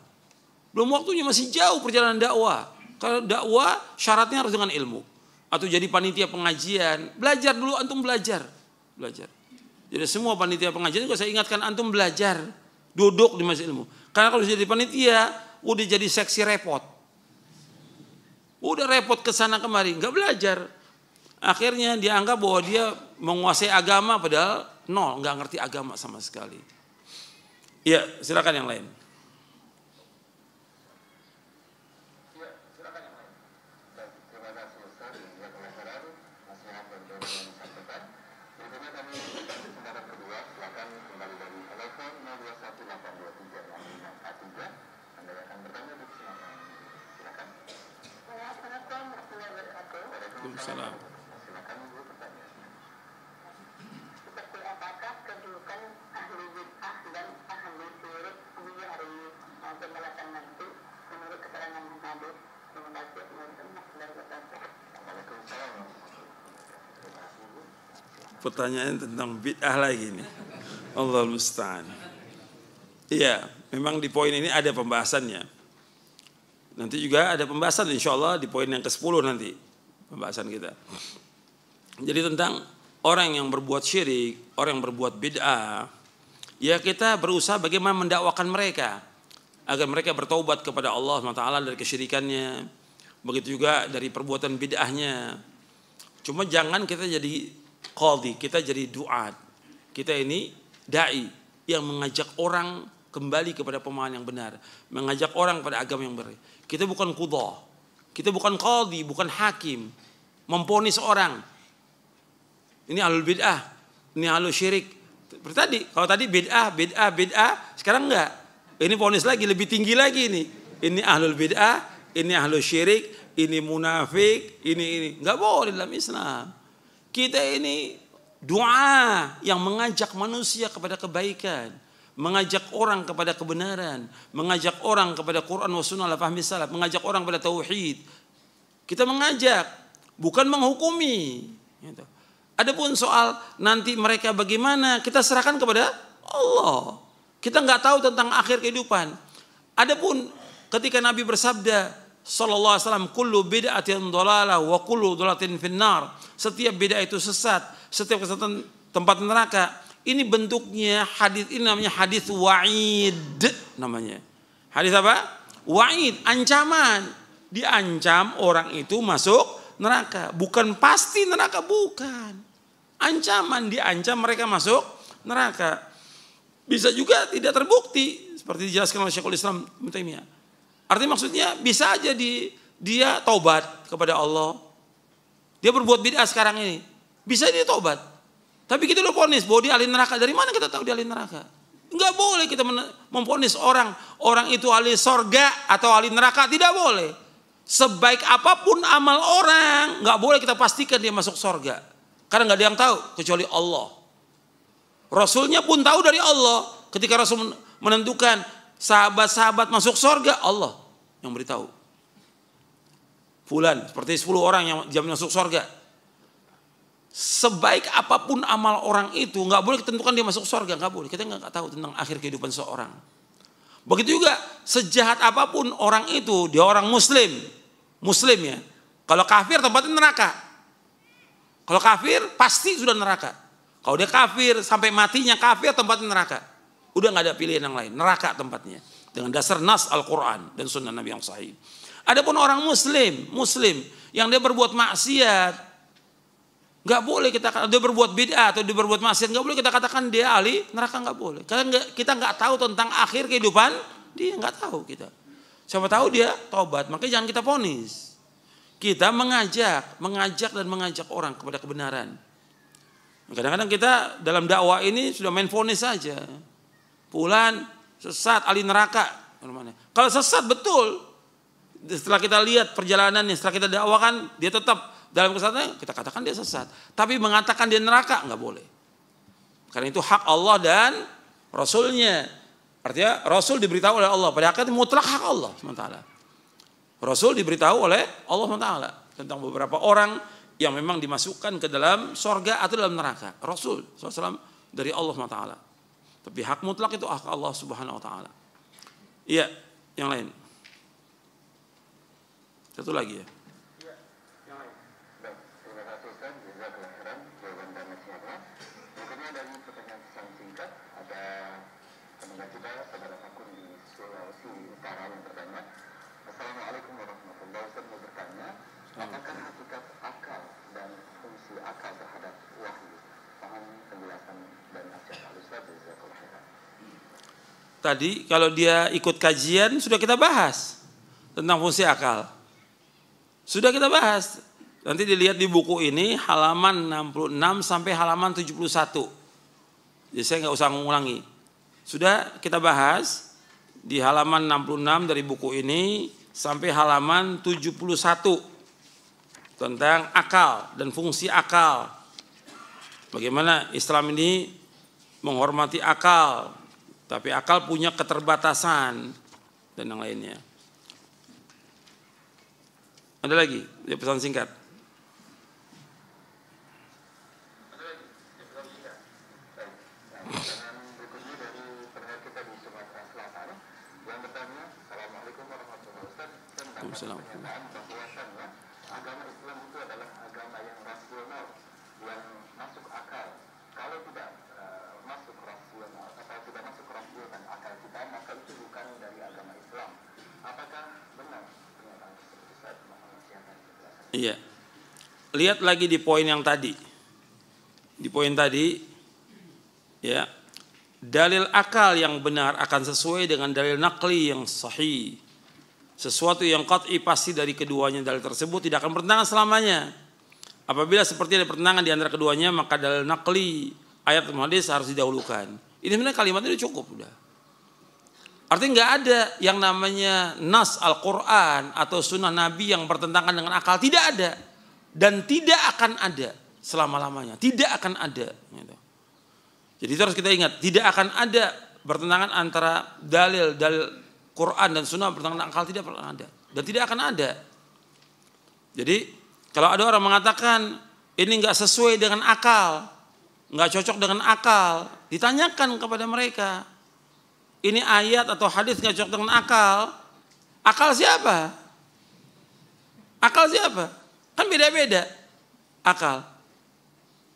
Belum waktunya, masih jauh perjalanan dakwah. Kalau dakwah syaratnya harus dengan ilmu. Atau jadi panitia pengajian. Belajar dulu, antum belajar. Jadi semua panitia pengajian juga saya ingatkan antum belajar. Duduk di majelis ilmu. Karena kalau jadi panitia, udah jadi seksi repot. Udah repot ke sana kemari, nggak belajar. Akhirnya dianggap bahwa dia menguasai agama padahal nol, nggak ngerti agama sama sekali. Ya, silakan yang lain. Waalaikumsalam. Seperti apakah kedudukan ahli bid'ah dan ahli syirik di hari pembalasan nanti menurut keterangan hadis? Terima kasih. Waalaikumsalam. Pertanyaan tentang bid'ah lagi nih. Allah musta'an. Iya, memang di poin ini ada pembahasannya. Nanti juga ada pembahasan insya Allah di poin yang ke-10 nanti. Pembahasan kita. Jadi tentang orang yang berbuat syirik, orang yang berbuat bid'ah, ya kita berusaha bagaimana mendakwakan mereka agar mereka bertaubat kepada Allah SWT dari kesyirikannya, begitu juga dari perbuatan bid'ahnya. Cuma jangan kita jadi qadhi, kita jadi duat. Kita ini dai yang mengajak orang kembali kepada pemahaman yang benar, mengajak orang pada agama yang benar. Kita bukan qudhah. Kita bukan qadhi, bukan hakim, memponis orang. Ini ahlul bid'ah, ini ahlul syirik. Seperti tadi, kalau tadi bid'ah, sekarang enggak. Ini ponis lagi, lebih tinggi lagi ini. Ini ahlul bid'ah, ini ahlul syirik, ini munafik, ini. Enggak boleh dalam Islam. Kita ini doa yang mengajak manusia kepada kebaikan, mengajak orang kepada kebenaran, mengajak orang kepada Quran wa Sunnah fahmi salaf, mengajak orang kepada tauhid. Kita mengajak, bukan menghukumi. Gitu. Adapun soal nanti mereka bagaimana, kita serahkan kepada Allah. Kita nggak tahu tentang akhir kehidupan. Adapun ketika Nabi bersabda, sallallahu alaihi wasallam, kullu bid'atin dhalalah wa kullu dhalalatin finnar. Setiap bid'ah itu sesat, setiap kesesatan tempat neraka. Ini bentuknya hadis, ini namanya hadis wa'id namanya. Hadis apa? Wa'id, ancaman. Diancam orang itu masuk neraka. Bukan pasti neraka, bukan. Ancaman, diancam mereka masuk neraka. Bisa juga tidak terbukti seperti dijelaskan oleh Syekhul Islam Ibnu Taimiyah. Artinya maksudnya bisa aja dia taubat kepada Allah. Dia berbuat bid'ah sekarang ini. Bisa dia taubat. Tapi kita udah vonis bahwa dia ahli neraka. Dari mana kita tahu dia ahli neraka? Enggak boleh kita memvonis orang itu ahli sorga atau ahli neraka. Tidak boleh. Sebaik apapun amal orang, enggak boleh kita pastikan dia masuk sorga. Karena enggak ada yang tahu kecuali Allah. Rasulnya pun tahu dari Allah. Ketika Rasul menentukan sahabat-sahabat masuk sorga, Allah yang beritahu. Fulan, seperti 10 orang yang jamin masuk sorga. Sebaik apapun amal orang itu, nggak boleh ditentukan dia masuk sorga, nggak boleh. Kita nggak tahu tentang akhir kehidupan seorang. Begitu juga sejahat apapun orang itu, dia orang Muslim ya. Kalau kafir tempatnya neraka. Kalau kafir pasti sudah neraka. Kalau dia kafir sampai matinya kafir tempatnya neraka. Udah nggak ada pilihan yang lain, neraka tempatnya. Dengan dasar nas Al-Quran dan sunnah Nabi yang sahih. Adapun orang Muslim yang dia berbuat maksiat. Nggak boleh kita dia berbuat bid'ah atau dia berbuat maksiat, nggak boleh kita katakan dia ahli neraka, nggak boleh. Karena kita nggak tahu tentang akhir kehidupan dia, nggak tahu kita. Siapa tahu dia taubat, makanya jangan kita vonis. Kita mengajak orang kepada kebenaran. Kadang-kadang kita dalam dakwah ini sudah main vonis saja. Fulan sesat, ahli neraka. Kalau sesat betul, setelah kita lihat perjalanannya, setelah kita dakwakan, dia tetap dalam kesesatan, kita katakan dia sesat. Tapi mengatakan dia neraka nggak boleh. Karena itu hak Allah dan Rasulnya. Artinya Rasul diberitahu oleh Allah. Pada akhirnya mutlak hak Allah SWT. Rasul diberitahu oleh Allah SWT tentang beberapa orang yang memang dimasukkan ke dalam sorga atau dalam neraka. Rasul SAW dari Allah SWT. Tapi hak mutlak itu hak Allah Subhanahu Wa Taala. Iya, yang lain. Satu lagi ya. Assalamualaikum warahmatullahi wabarakatuh. Mau bertanya, apakah hakikat akal dan fungsi akal terhadap wahyu? Mohon penjelasan dan nasihat Al-Ustaz. Tadi kalau dia ikut kajian sudah kita bahas tentang fungsi akal. Sudah kita bahas. Nanti dilihat di buku ini halaman 66 sampai halaman 71. Jadi saya nggak usah mengulangi. Sudah kita bahas di halaman 66 dari buku ini sampai halaman 71 tentang akal dan fungsi akal. Bagaimana Islam ini menghormati akal, tapi akal punya keterbatasan dan yang lainnya. Ada lagi ya, pesan singkat. Agama Islam itu adalah agama yang rasional, yang masuk akal. Kalau tidak masuk rasional atau tidak masuk rasional dan akal kita, maka itu bukan dari agama Islam. Apakah benar pernyataan tersebut? Saya mohon nasihatnya. Iya. Lihat lagi di poin yang tadi. Di poin tadi, ya, dalil akal yang benar akan sesuai dengan dalil naqli yang sahih. Sesuatu yang qat'i pasti dari keduanya dalil tersebut tidak akan bertentangan selamanya. Apabila seperti ada pertentangan di antara keduanya, maka dalil naqli ayat dan hadis harus didahulukan. Ini sebenarnya kalimatnya udah cukup udah. Artinya nggak ada yang namanya nas Al-Quran atau sunnah Nabi yang bertentangan dengan akal. Tidak ada. Dan tidak akan ada selama-lamanya. Tidak akan ada. Jadi itu harus kita ingat. Tidak akan ada bertentangan antara dalil Quran dan sunnah bertentangan dengan akal. Tidak pernah ada. Dan tidak akan ada. Jadi kalau ada orang mengatakan ini nggak sesuai dengan akal, nggak cocok dengan akal, ditanyakan kepada mereka. Ini ayat atau hadis nggak cocok dengan akal. Akal siapa? Akal siapa? Kan beda-beda akal.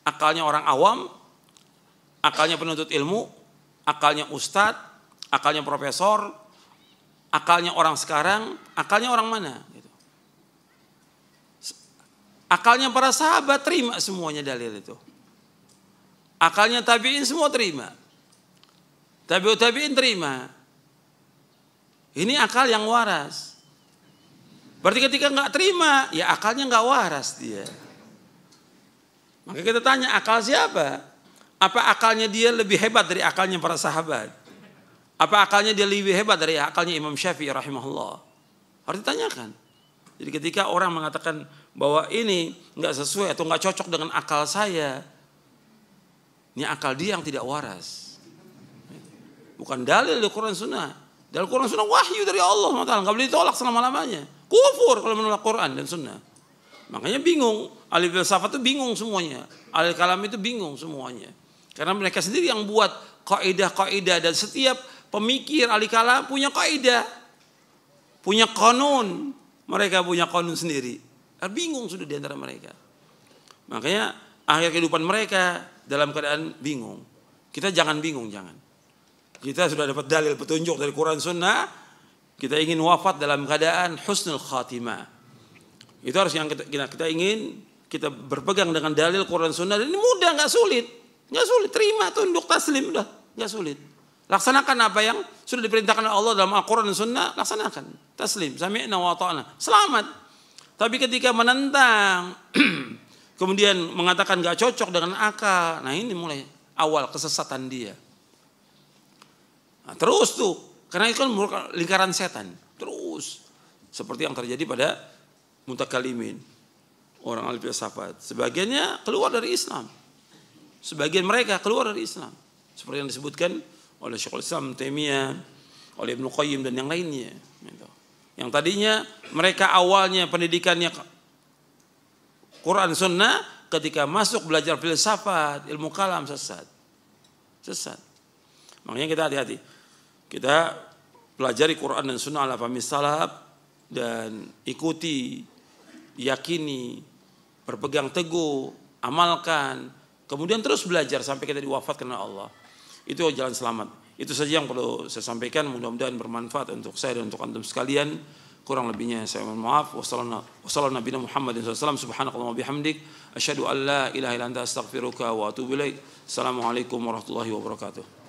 Akalnya orang awam, akalnya penuntut ilmu, akalnya ustadz, akalnya profesor, akalnya orang sekarang, akalnya orang mana? Gitu. Akalnya para sahabat terima semuanya dalil itu. Akalnya tabi'in semua terima. Tabi'ut tabi'in terima. Ini akal yang waras. Berarti ketika nggak terima, ya akalnya nggak waras dia. Maka kita tanya, akal siapa? Apa akalnya dia lebih hebat dari akalnya para sahabat? Apa akalnya dia lebih hebat dari akalnya Imam Syafi'i rahimahullah? Harus ditanyakan. Jadi ketika orang mengatakan bahwa ini nggak sesuai atau nggak cocok dengan akal saya, ini akal dia yang tidak waras. Bukan dalil dari Quran Sunnah. Dalil Quran Sunnah wahyu dari Allah SWT. Nggak boleh ditolak selama-lamanya. Kufur kalau menolak Quran dan Sunnah. Makanya bingung. Ahli filsafat itu bingung semuanya. Ahli kalam itu bingung semuanya. Karena mereka sendiri yang buat kaidah-kaidah, dan setiap pemikir ahli kalam punya kaidah, punya kanun. Mereka punya kanun sendiri. Bingung sudah di antara mereka. Makanya akhir kehidupan mereka dalam keadaan bingung. Kita jangan bingung, jangan. Kita sudah dapat dalil petunjuk dari Quran Sunnah. Kita ingin wafat dalam keadaan husnul khatimah. Itu harus yang kita ingin. Kita berpegang dengan dalil Quran Sunnah. Dan ini mudah, nggak sulit. Nggak sulit, terima, tunduk, taslim, udah, nggak sulit. Laksanakan apa yang sudah diperintahkan oleh Allah dalam Al-Quran dan Sunnah, laksanakan. Taslim, sami'na wa ta'na, selamat. Tapi ketika menentang, kemudian mengatakan nggak cocok dengan akal, nah ini mulai awal kesesatan dia. Nah, terus tuh, karena itu kan lingkaran setan, terus seperti yang terjadi pada mutakalimin, orang ahli filsafat. Sebagiannya keluar dari Islam. Sebagian mereka keluar dari Islam. Seperti yang disebutkan oleh Syekhul Islam Taimiyah, oleh Ibnu Qayyim dan yang lainnya. Yang tadinya mereka awalnya pendidikannya Quran Sunnah, ketika masuk belajar filsafat, ilmu kalam, sesat. Sesat. Makanya kita hati-hati. Kita pelajari Quran dan Sunnah ala fahmi salaf dan ikuti, yakini, berpegang teguh, amalkan. Kemudian terus belajar sampai kita diwafatkan oleh Allah. Itu jalan selamat. Itu saja yang perlu saya sampaikan. Mudah-mudahan bermanfaat untuk saya dan untuk antum sekalian. Kurang lebihnya saya mohon maaf. Wassalamualaikum Nabi Muhammad SAW. Subhanakallahumma bihamdik. Asyhadu an la ilaha illa anta astaghfiruka wa atubu ilaik. Assalamualaikum warahmatullahi wabarakatuh.